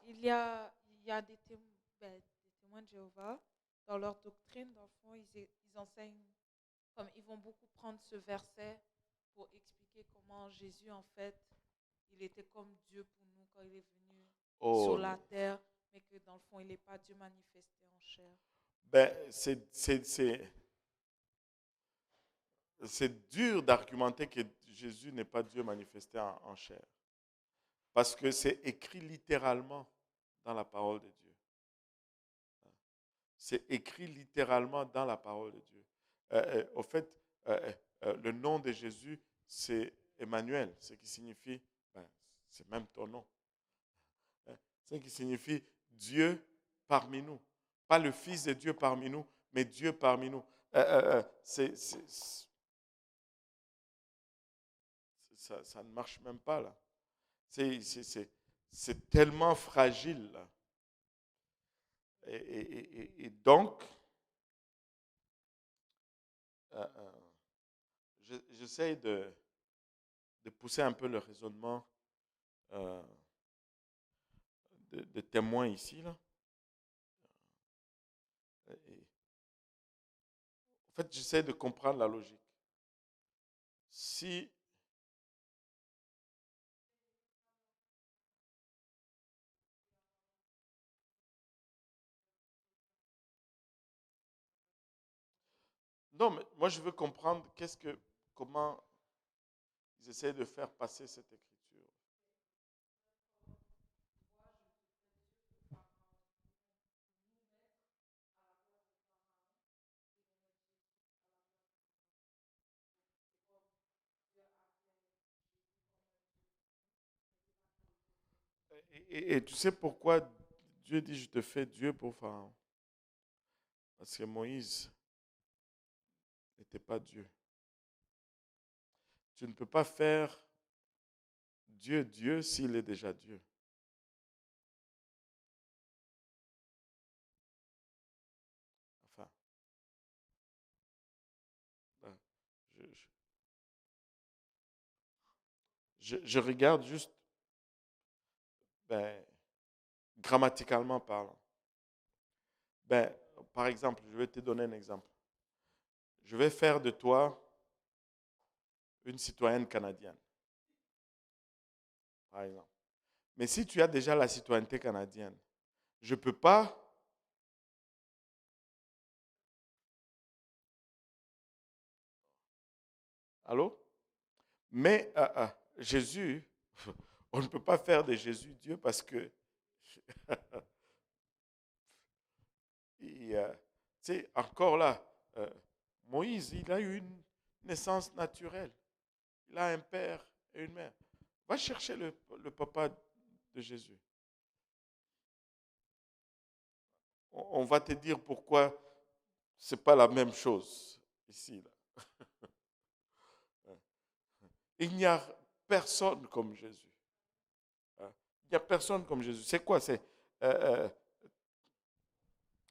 il y a des témoins de Jéhovah, dans leur doctrine, dans le fond, ils enseignent, comme ils vont beaucoup prendre ce verset pour expliquer comment Jésus, en fait, il était comme Dieu pour nous quand il est venu sur
Oh,
la terre, mais que dans le fond, il n'est pas Dieu manifesté en chair.
ben, c'est dur d'argumenter que Jésus n'est pas Dieu manifesté en chair. Parce que c'est écrit littéralement dans la parole de Dieu. C'est écrit littéralement dans la parole de Dieu. Au fait, le nom de Jésus, c'est Emmanuel, ce qui signifie, c'est même ton nom, ce qui signifie Dieu parmi nous. Pas le Fils de Dieu parmi nous, mais Dieu parmi nous. Ça ne marche même pas là. C'est tellement fragile là. Et donc, j'essaie de pousser un peu le raisonnement de témoins ici. Là. En fait, j'essaie de comprendre la logique. Si non, mais moi je veux comprendre comment ils essaient de faire passer cette écriture. Et tu sais pourquoi Dieu dit je te fais Dieu pour Pharaon? Parce que Moïse n'était pas Dieu. Tu ne peux pas faire Dieu Dieu s'il est déjà Dieu. Enfin, je regarde juste, grammaticalement parlant. Par exemple, je vais te donner un exemple. Je vais faire de toi une citoyenne canadienne, par exemple. Mais si tu as déjà la citoyenneté canadienne, je ne peux pas. Allô? Mais Jésus, on ne peut pas faire de Jésus Dieu parce que, tu sais, encore là, Moïse, il a eu une naissance naturelle. Il a un père et une mère. Va chercher le papa de Jésus. On va te dire pourquoi ce n'est pas la même chose ici. Là. Il n'y a personne comme Jésus. Il n'y a personne comme Jésus. C'est quoi? C'est. Attends.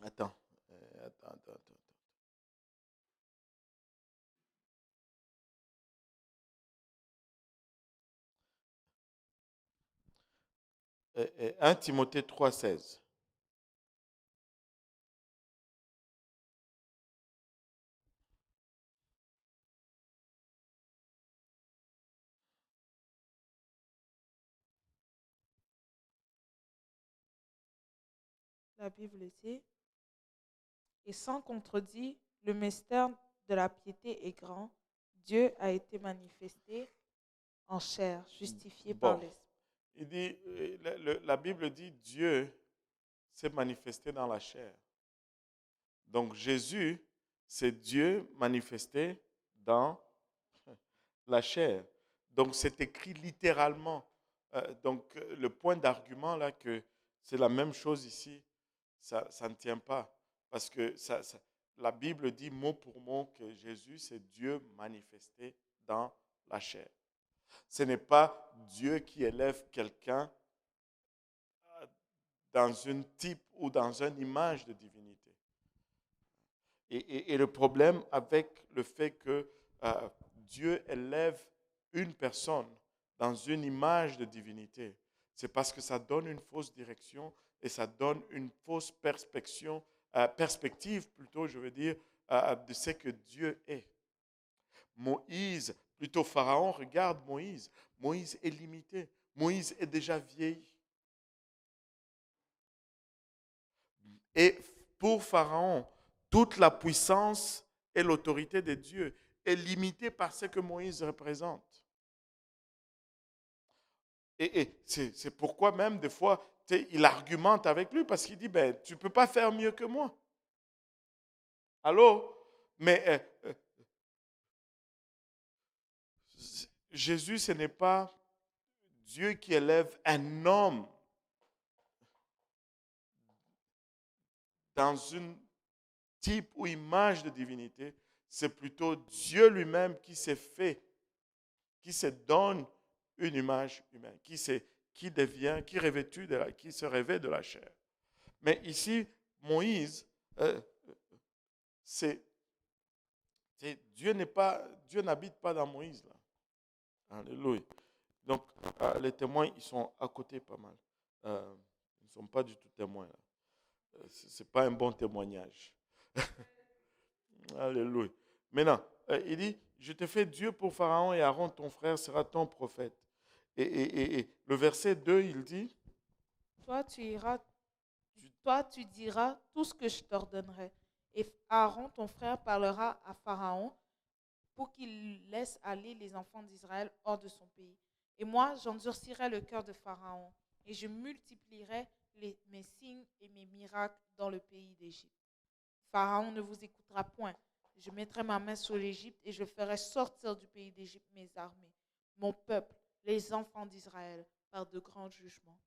Attends. 1 Timothée 3,16.
La Bible dit, et sans contredit, le mystère de la piété est grand. Dieu a été manifesté en chair, justifié par
Bon,
l'Esprit.
il dit, la Bible dit Dieu s'est manifesté dans la chair. Donc Jésus, c'est Dieu manifesté dans la chair. Donc c'est écrit littéralement. Donc le point d'argument là que c'est la même chose ici, ça ne tient pas. Parce que la Bible dit mot pour mot que Jésus, c'est Dieu manifesté dans la chair. Ce n'est pas Dieu qui élève quelqu'un dans une type ou dans une image de divinité. Et le problème avec le fait que Dieu élève une personne dans une image de divinité, c'est parce que ça donne une fausse direction et ça donne une fausse perspective plutôt, je veux dire, de ce que Dieu est. Moïse, plutôt Pharaon, regarde Moïse. Moïse est limité. Moïse est déjà vieilli. Et pour Pharaon, toute la puissance et l'autorité de Dieu est limitée par ce que Moïse représente. Et c'est pourquoi même des fois, il argumente avec lui parce qu'il dit, ben, tu ne peux pas faire mieux que moi. Allô? Mais Jésus, ce n'est pas Dieu qui élève un homme dans une type ou image de divinité. C'est plutôt Dieu lui-même qui s'est fait, qui se donne une image humaine, qui se revêt de la chair. Mais ici, Moïse, Dieu n'habite pas dans Moïse là. Alléluia. Donc les témoins, ils sont à côté pas mal. Ils ne sont pas du tout témoins là. Ce n'est pas un bon témoignage. Alléluia. Maintenant, il dit, je te fais Dieu pour Pharaon et Aaron, ton frère, sera ton prophète. Et le verset 2, il dit,
Toi, tu diras tout ce que je t'ordonnerai. Et Aaron, ton frère, parlera à Pharaon pour qu'il laisse aller les enfants d'Israël hors de son pays. Et moi, j'endurcirai le cœur de Pharaon et je multiplierai mes signes et mes miracles dans le pays d'Égypte. Pharaon ne vous écoutera point. Je mettrai ma main sur l'Égypte et je ferai sortir du pays d'Égypte mes armées, mon peuple, les enfants d'Israël, par de grands jugements.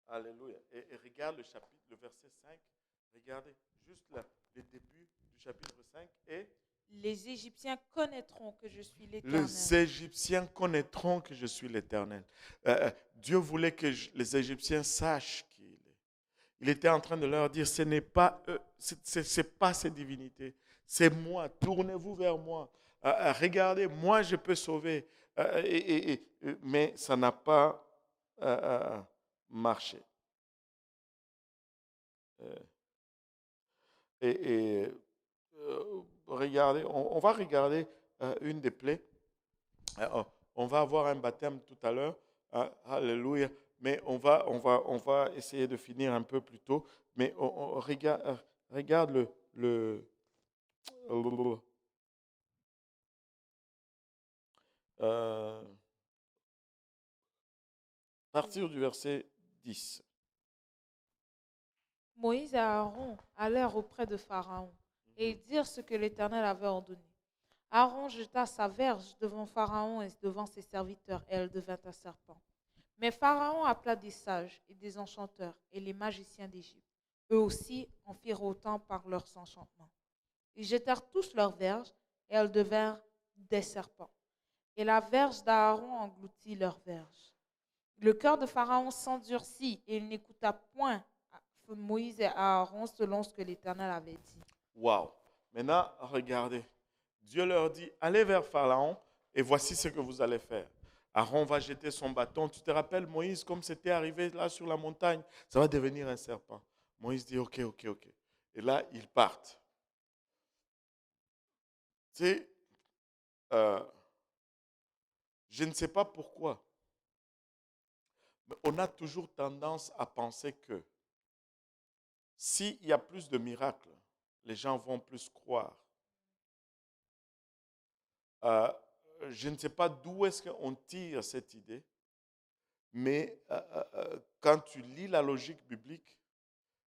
Alléluia. Et regarde le verset 5. Regardez juste là, le début du chapitre 5. Et
les Égyptiens connaîtront que je suis l'Éternel.
Les Égyptiens connaîtront que je suis l'Éternel. Dieu voulait que les Égyptiens sachent qui il est. Il était en train de leur dire, ce n'est pas eux, c'est pas ces divinités, c'est moi. Tournez-vous vers moi. Regardez, moi je peux sauver. Mais ça n'a pas marché. Regardez, on va regarder une des plaies. On va avoir un baptême tout à l'heure. Alléluia. Mais on va essayer de finir un peu plus tôt. Mais on regarde partir du verset 10.
Moïse et Aaron allèrent auprès de Pharaon et ils dirent ce que l'Éternel avait ordonné. Aaron jeta sa verge devant Pharaon et devant ses serviteurs, et elle devint un serpent. Mais Pharaon appela des sages et des enchanteurs et les magiciens d'Égypte. Eux aussi en firent autant par leurs enchantements. Ils jetèrent tous leurs verges et elles devinrent des serpents. Et la verge d'Aaron engloutit leurs verges. Le cœur de Pharaon s'endurcit et il n'écouta point Moïse et Aaron selon ce que l'Éternel avait dit.
Wow. Maintenant, regardez. Dieu leur dit, allez vers Pharaon et voici ce que vous allez faire. Aaron va jeter son bâton. Tu te rappelles, Moïse, comme c'était arrivé là sur la montagne, ça va devenir un serpent. Moïse dit, ok. Et là, ils partent. Tu sais, je ne sais pas pourquoi, mais on a toujours tendance à penser que s'il y a plus de miracles, les gens vont plus croire. Je ne sais pas d'où est-ce qu'on tire cette idée, mais quand tu lis la logique biblique,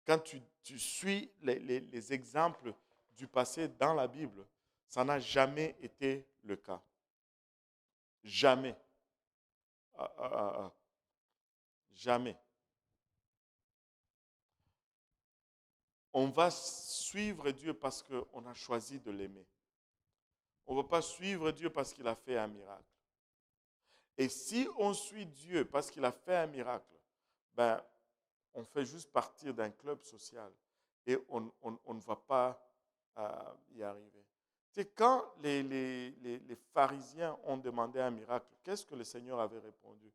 quand tu suis les exemples du passé dans la Bible, ça n'a jamais été le cas. Jamais. Jamais. On va suivre Dieu parce qu'on a choisi de l'aimer. On ne va pas suivre Dieu parce qu'il a fait un miracle. Et si on suit Dieu parce qu'il a fait un miracle, ben, on fait juste partir d'un club social et on ne va pas y arriver. Tu sais, quand les pharisiens ont demandé un miracle, qu'est-ce que le Seigneur avait répondu?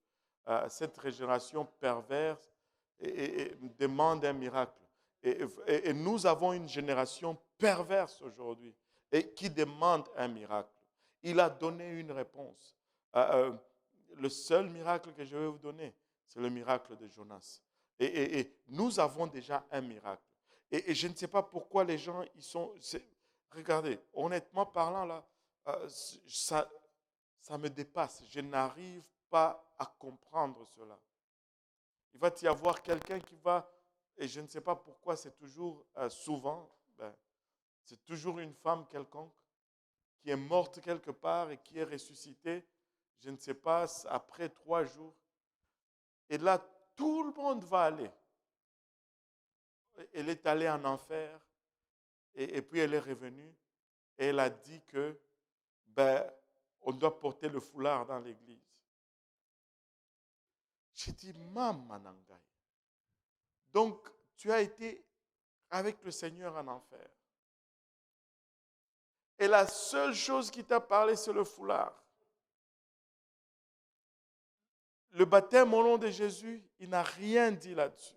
cette génération perverse et demande un miracle. Et nous avons une génération perverse aujourd'hui et qui demande un miracle. Il a donné une réponse. Le seul miracle que je vais vous donner, c'est le miracle de Jonas. Et nous avons déjà un miracle. Et je ne sais pas pourquoi les gens, ils sont... Regardez, honnêtement parlant, là, ça me dépasse. Je n'arrive pas à comprendre cela. Il va y avoir quelqu'un qui va, et je ne sais pas pourquoi, c'est toujours souvent, c'est toujours une femme quelconque qui est morte quelque part et qui est ressuscitée, je ne sais pas, après 3 jours. Et là, tout le monde va aller. Elle est allée en enfer et puis elle est revenue et elle a dit que on doit porter le foulard dans l'église. J'ai dit, Maman Nangai. Donc, tu as été avec le Seigneur en enfer. Et la seule chose qui t'a parlé, c'est le foulard. Le baptême au nom de Jésus, il n'a rien dit là-dessus.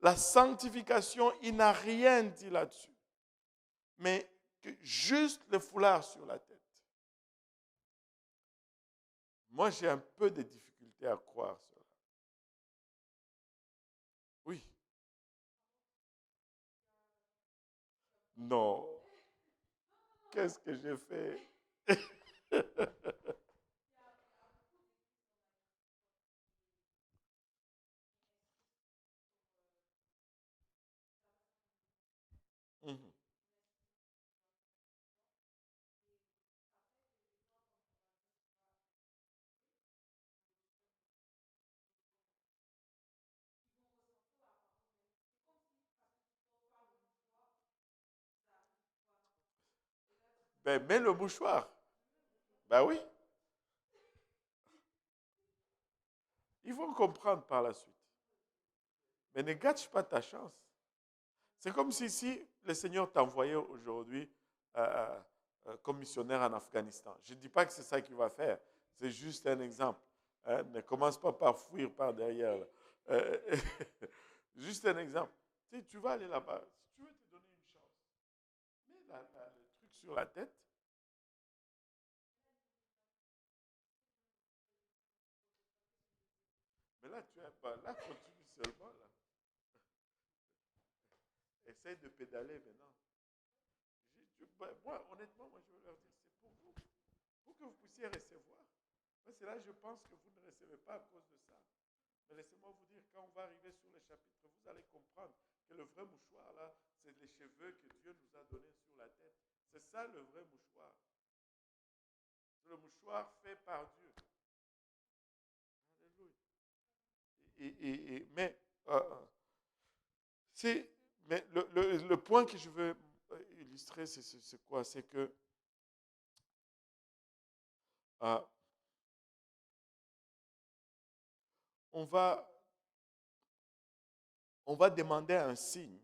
La sanctification, il n'a rien dit là-dessus. Mais juste le foulard sur la tête. Moi, j'ai un peu de difficulté à croire cela. Oui. Non. Qu'est-ce que j'ai fait? Mhm. Mets le mouchoir. Ben oui. Ils vont comprendre par la suite. Mais ne gâche pas ta chance. C'est comme si le Seigneur t'envoyait aujourd'hui comme missionnaire en Afghanistan. Je ne dis pas que c'est ça qu'il va faire. C'est juste un exemple. Hein. Ne commence pas par fuir par derrière. Là. Juste un exemple. Tu vas aller là-bas. Si tu veux te donner une chance, mets le truc sur la tête. Mais là, tu n'as pas. Là, continue seulement. Là. Essaye de pédaler maintenant. Moi, honnêtement, je veux leur dire, c'est pour vous. Pour que vous puissiez recevoir. Parce que là, je pense que vous ne recevez pas à cause de ça. Mais laissez-moi vous dire, quand on va arriver sur le chapitre, vous allez comprendre que le vrai mouchoir, là, c'est les cheveux que Dieu nous a donnés sur la tête. C'est ça le vrai mouchoir. C'est le mouchoir fait par Dieu. Alléluia. Mais le point que je veux illustrer, c'est quoi? C'est que on va demander un signe,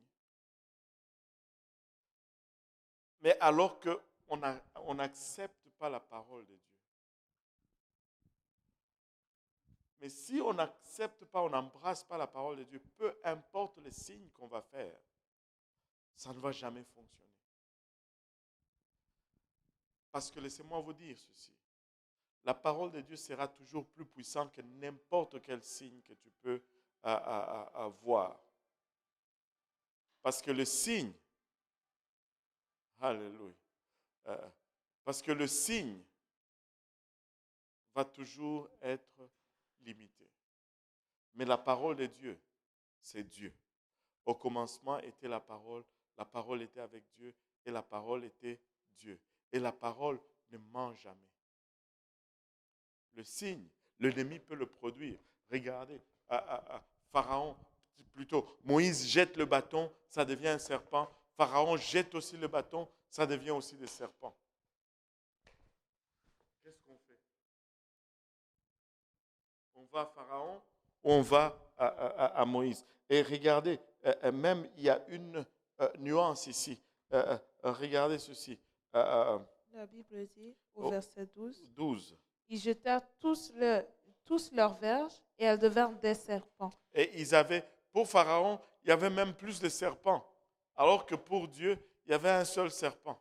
mais alors qu'on n'accepte pas la parole de Dieu. Mais si on n'accepte pas, on n'embrasse pas la parole de Dieu, peu importe les signes qu'on va faire, ça ne va jamais fonctionner. Parce que laissez-moi vous dire ceci. La parole de Dieu sera toujours plus puissante que n'importe quel signe que tu peux avoir. Parce que le signe, alléluia, parce que le signe va toujours être limité. Mais la parole de Dieu, c'est Dieu. Au commencement était la parole était avec Dieu et la parole était Dieu. Et la parole ne ment jamais. Le signe, l'ennemi peut le produire. Regardez, Pharaon, plutôt, Moïse jette le bâton, ça devient un serpent. Pharaon jette aussi le bâton, ça devient aussi des serpents. Qu'est-ce qu'on fait? On va à Pharaon ou on va à Moïse? Et regardez, même il y a une nuance ici. Regardez ceci.
La Bible dit au verset 12.
12.
Ils jetèrent tous leur tous leurs verges et elles devinrent des serpents.
Et ils avaient, pour Pharaon, il y avait même plus de serpents. Alors que pour Dieu, il y avait un seul serpent.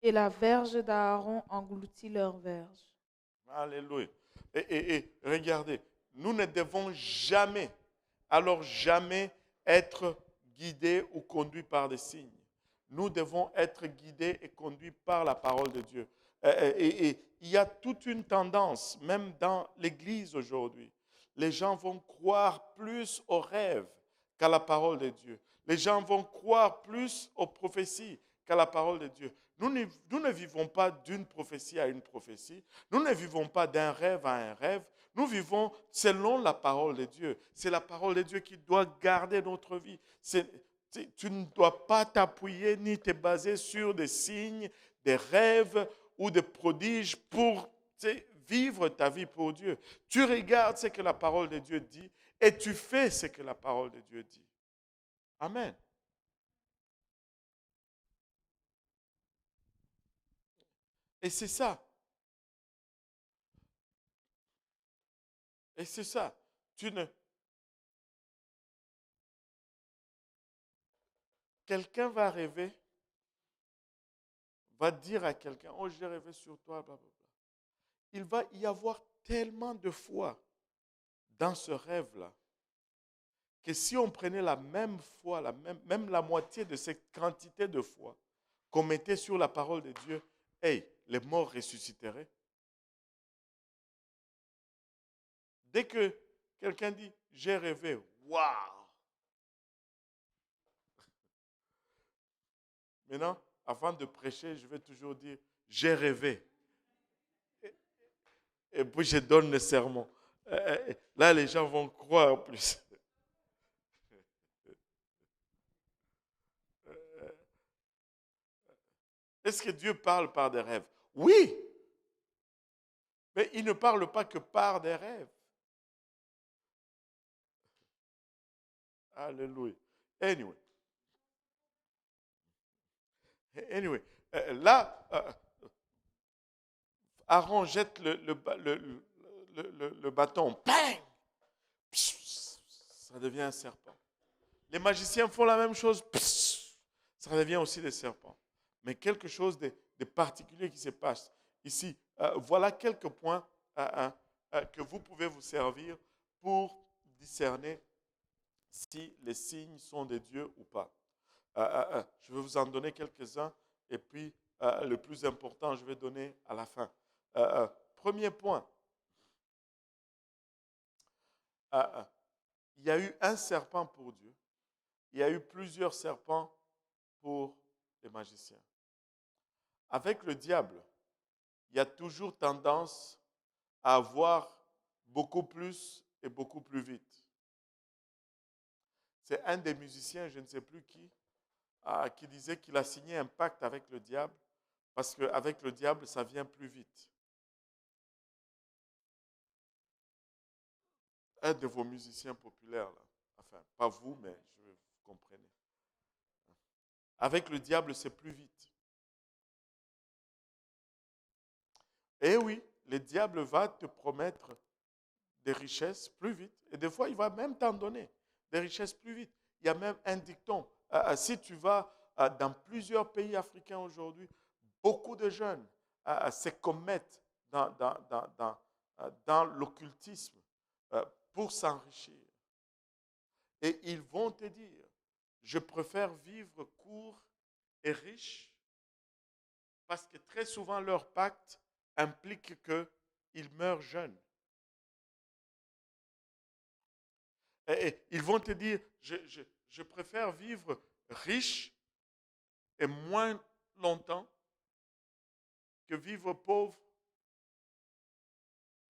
Et la verge d'Aaron engloutit leurs verges.
Alléluia. Et regardez, nous ne devons jamais, alors jamais être guidés ou conduits par des signes. Nous devons être guidés et conduits par la parole de Dieu. Et il y a toute une tendance, même dans l'Église aujourd'hui. Les gens vont croire plus aux rêves qu'à la parole de Dieu. Les gens vont croire plus aux prophéties qu'à la parole de Dieu. Nous ne vivons pas d'une prophétie à une prophétie. Nous ne vivons pas d'un rêve à un rêve. Nous vivons selon la parole de Dieu. C'est la parole de Dieu qui doit garder notre vie. Tu ne dois pas t'appuyer ni te baser sur des signes, des rêves ou des prodiges pour vivre ta vie pour Dieu. Tu regardes ce que la parole de Dieu dit et tu fais ce que la parole de Dieu dit. Amen. Et c'est ça. Et c'est ça. Quelqu'un va rêver, va dire à quelqu'un, oh, j'ai rêvé sur toi, blablabla. Il va y avoir tellement de foi dans ce rêve-là que si on prenait la même foi, même la moitié de cette quantité de foi qu'on mettait sur la parole de Dieu, hey, les morts ressusciteraient. Dès que quelqu'un dit, j'ai rêvé, waouh! Maintenant, avant de prêcher, je vais toujours dire, j'ai rêvé. Et puis je donne le sermon. Là, les gens vont croire plus. Est-ce que Dieu parle par des rêves? Oui. Mais il ne parle pas que par des rêves. Alléluia. Anyway. Là, Aaron jette le bâton. Bang! Ça devient un serpent. Les magiciens font la même chose. Ça devient aussi des serpents. Mais quelque chose de particulier qui se passe. Ici, voilà quelques points que vous pouvez vous servir pour discerner si les signes sont de Dieu ou pas. Je vais vous en donner quelques-uns et puis le plus important, je vais donner à la fin. Premier point. Il y a eu un serpent pour Dieu. Il y a eu plusieurs serpents pour les magiciens. Avec le diable, il y a toujours tendance à avoir beaucoup plus et beaucoup plus vite. C'est un des musiciens, je ne sais plus qui disait qu'il a signé un pacte avec le diable parce qu'avec le diable, ça vient plus vite. Un de vos musiciens populaires, là. Enfin, pas vous, mais vous comprenez. Avec le diable, c'est plus vite. Et oui, le diable va te promettre des richesses plus vite. Et des fois, il va même t'en donner des richesses plus vite. Il y a même un dicton. Si tu vas dans plusieurs pays africains aujourd'hui, beaucoup de jeunes se commettent dans l'occultisme pour s'enrichir. Et ils vont te dire, je préfère vivre court et riche parce que très souvent leur pacte implique qu'ils meurent jeunes. Et ils vont te dire, je préfère vivre riche et moins longtemps que vivre pauvre.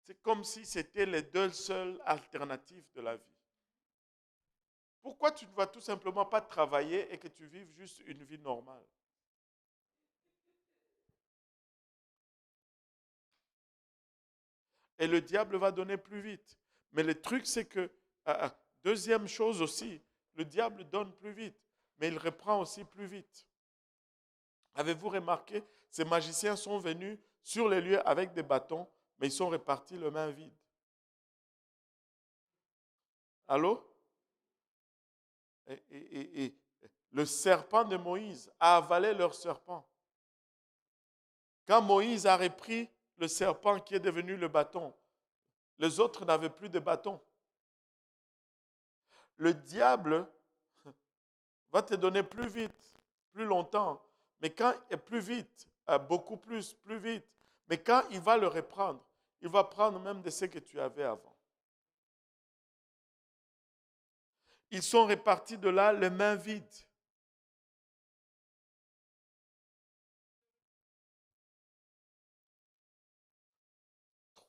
C'est comme si c'était les deux seules alternatives de la vie. Pourquoi tu ne vas tout simplement pas travailler et que tu vives juste une vie normale? Et le diable va donner plus vite. Mais le truc, c'est que, deuxième chose aussi, le diable donne plus vite, mais il reprend aussi plus vite. Avez-vous remarqué, ces magiciens sont venus sur les lieux avec des bâtons, mais ils sont répartis les mains vides. Allô? Et le serpent de Moïse a avalé leur serpent. Quand Moïse a repris le serpent qui est devenu le bâton, les autres n'avaient plus de bâton. Le diable va te donner plus vite, plus longtemps, mais quand plus vite, beaucoup plus vite, mais quand il va le reprendre, il va prendre même de ce que tu avais avant. Ils sont répartis de là les mains vides.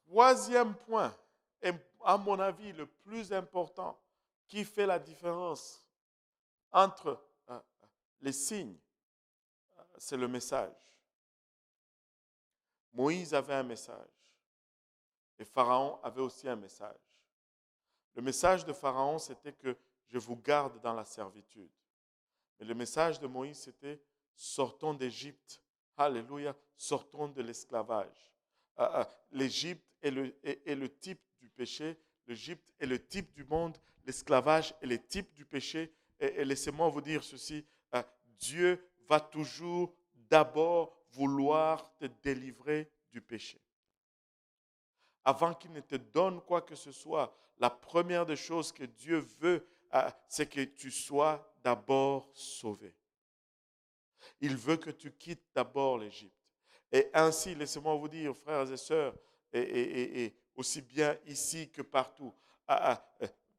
Troisième point, et à mon avis le plus important, qui fait la différence entre les signes, c'est le message. Moïse avait un message et Pharaon avait aussi un message. Le message de Pharaon, c'était que je vous garde dans la servitude. Mais le message de Moïse, c'était sortons d'Égypte. Alléluia, sortons de l'esclavage. L'Égypte est le type du péché. L'Égypte est le type du monde. L'esclavage est le type du péché. Et laissez-moi vous dire ceci. Dieu va toujours d'abord vouloir te délivrer du péché. Avant qu'il ne te donne quoi que ce soit, la première des choses que Dieu veut, c'est que tu sois d'abord sauvé. Il veut que tu quittes d'abord l'Égypte. Et ainsi, laissez-moi vous dire, frères et sœurs, et aussi bien ici que partout,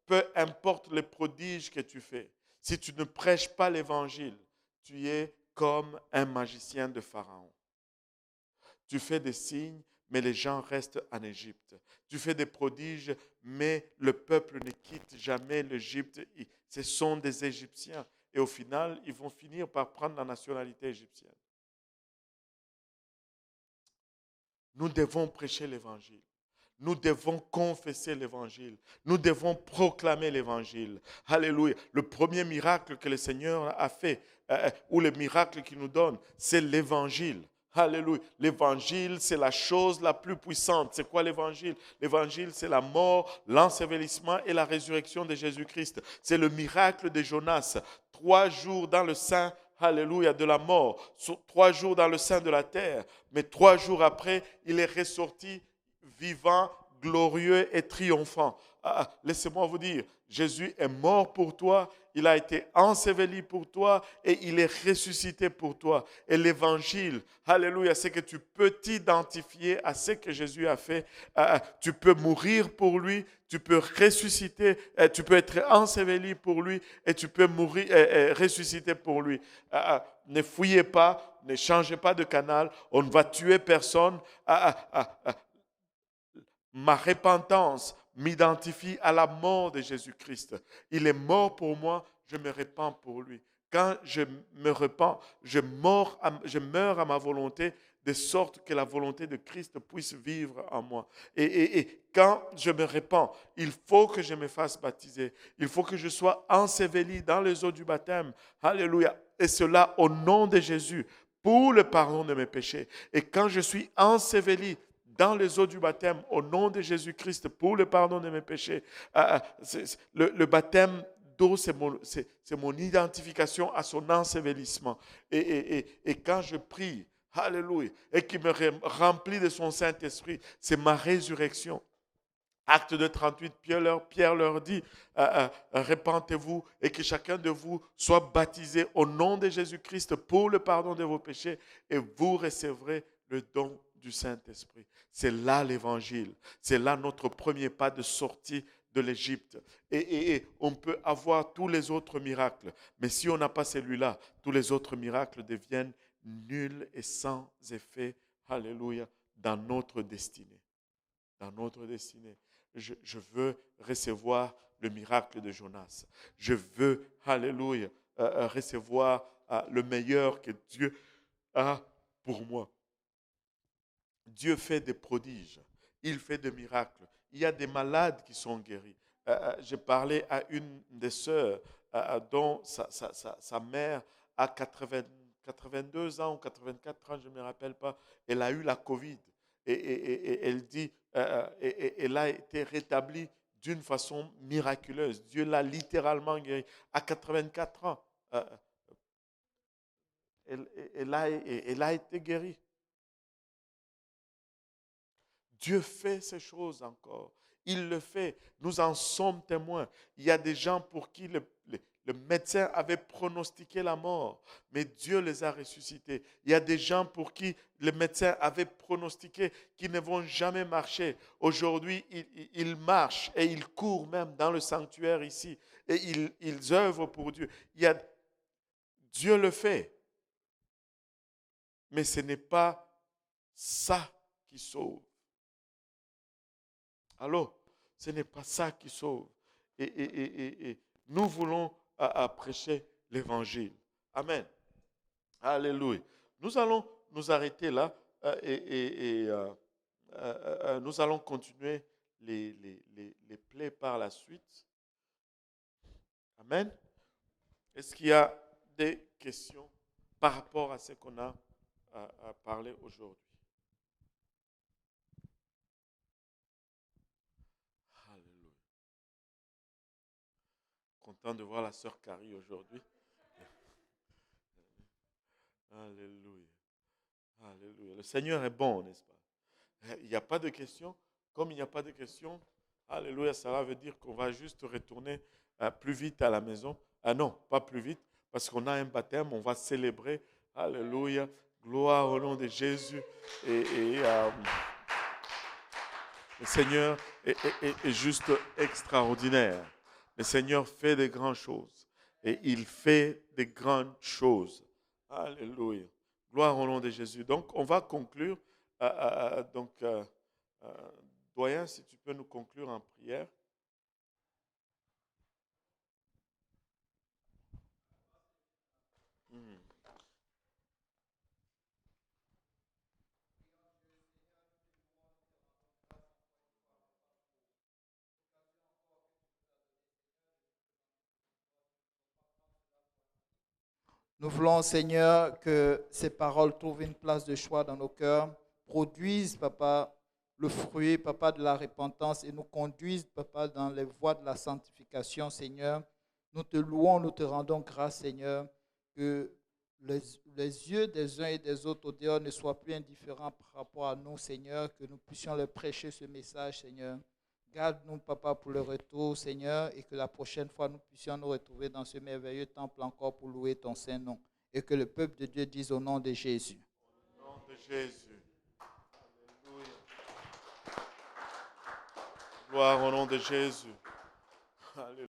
peu importe les prodiges que tu fais, si tu ne prêches pas l'Évangile, tu es comme un magicien de Pharaon. Tu fais des signes, mais les gens restent en Égypte. Tu fais des prodiges, mais le peuple ne quitte jamais l'Égypte. Ce sont des Égyptiens. Et au final, ils vont finir par prendre la nationalité égyptienne. Nous devons prêcher l'Évangile. Nous devons confesser l'Évangile. Nous devons proclamer l'Évangile. Alléluia. Le premier miracle que le Seigneur a fait, ou le miracle qu'il nous donne, c'est l'Évangile. Alléluia. L'Évangile, c'est la chose la plus puissante. C'est quoi l'Évangile? L'Évangile, c'est la mort, l'ensevelissement et la résurrection de Jésus-Christ. C'est le miracle de Jonas. 3 jours dans le sein, alléluia, de la mort. 3 jours dans le sein de la terre. Mais 3 jours après, il est ressorti vivant, glorieux et triomphant. Laissez-moi vous dire, Jésus est mort pour toi, il a été enseveli pour toi et il est ressuscité pour toi. Et l'évangile, alléluia, c'est que tu peux t'identifier à ce que Jésus a fait. Tu peux mourir pour lui, tu peux ressusciter, tu peux être enseveli pour lui et tu peux mourir, ressusciter pour lui. Ne fouillez pas, ne changez pas de canal, on ne va tuer personne. Ma repentance m'identifie à la mort de Jésus-Christ. Il est mort pour moi, je me repens pour lui. Quand je me repens, je meurs à ma volonté, de sorte que la volonté de Christ puisse vivre en moi. Et quand je me repens, il faut que je me fasse baptiser. Il faut que je sois enseveli dans les eaux du baptême. Alléluia. Et cela au nom de Jésus, pour le pardon de mes péchés. Et quand je suis enseveli dans les eaux du baptême, au nom de Jésus-Christ, pour le pardon de mes péchés. Le baptême d'eau, c'est mon identification à son ensevelissement. Et quand je prie, alléluia, et qu'il me remplit de son Saint-Esprit, c'est ma résurrection. Acte 2, 38, Pierre leur dit, répentez-vous et que chacun de vous soit baptisé au nom de Jésus-Christ pour le pardon de vos péchés et vous recevrez le don du Saint-Esprit. C'est là l'évangile. C'est là notre premier pas de sortie de l'Égypte. Et on peut avoir tous les autres miracles. Mais si on n'a pas celui-là, tous les autres miracles deviennent nuls et sans effet. Alléluia. Dans notre destinée. Dans notre destinée. Je veux recevoir le miracle de Jonas. Je veux, alléluia, recevoir le meilleur que Dieu a pour moi. Dieu fait des prodiges, il fait des miracles. Il y a des malades qui sont guéris. J'ai parlé à une des sœurs dont sa mère a 82 ans ou 84 ans, je ne me rappelle pas. Elle a eu la COVID. elle dit, elle a été rétablie d'une façon miraculeuse. Dieu l'a littéralement guérie. À 84 ans, elle a été guérie. Dieu fait ces choses encore. Il le fait. Nous en sommes témoins. Il y a des gens pour qui le médecin avait pronostiqué la mort, mais Dieu les a ressuscités. Il y a des gens pour qui le médecin avait pronostiqué qu'ils ne vont jamais marcher. Aujourd'hui, ils marchent et ils courent même dans le sanctuaire ici. Et ils œuvrent pour Dieu. Dieu le fait. Mais ce n'est pas ça qui sauve. Allô? Ce n'est pas ça qui sauve. Et nous voulons prêcher l'évangile. Amen. Alléluia. Nous allons nous arrêter là nous allons continuer les plaies par la suite. Amen. Est-ce qu'il y a des questions par rapport à ce qu'on a parlé aujourd'hui? Alléluia. Content de voir la sœur Carrie aujourd'hui. Alléluia. Alléluia. Le Seigneur est bon, n'est-ce pas? Il n'y a pas de questions. Comme il n'y a pas de questions, alléluia, ça veut dire qu'on va juste retourner plus vite à la maison. Ah non, pas plus vite, parce qu'on a un baptême, on va célébrer. Alléluia. Gloire au nom de Jésus. Le Seigneur est juste extraordinaire. Le Seigneur fait de grandes choses. Et il fait de grandes choses. Alléluia. Gloire au nom de Jésus. Donc, on va conclure. Doyen, si tu peux nous conclure en prière.
Nous voulons, Seigneur, que ces paroles trouvent une place de choix dans nos cœurs, produisent, Papa, le fruit, Papa, de la repentance et nous conduisent, Papa, dans les voies de la sanctification, Seigneur. Nous te louons, nous te rendons grâce, Seigneur, que les yeux des uns et des autres au dehors ne soient plus indifférents par rapport à nous, Seigneur, que nous puissions leur prêcher ce message, Seigneur. Garde-nous, Papa, pour le retour, Seigneur, et que la prochaine fois, nous puissions nous retrouver dans ce merveilleux temple encore pour louer ton saint nom. Et que le peuple de Dieu dise au nom de Jésus.
Au nom de Jésus. Alléluia. Gloire au nom de Jésus. Alléluia.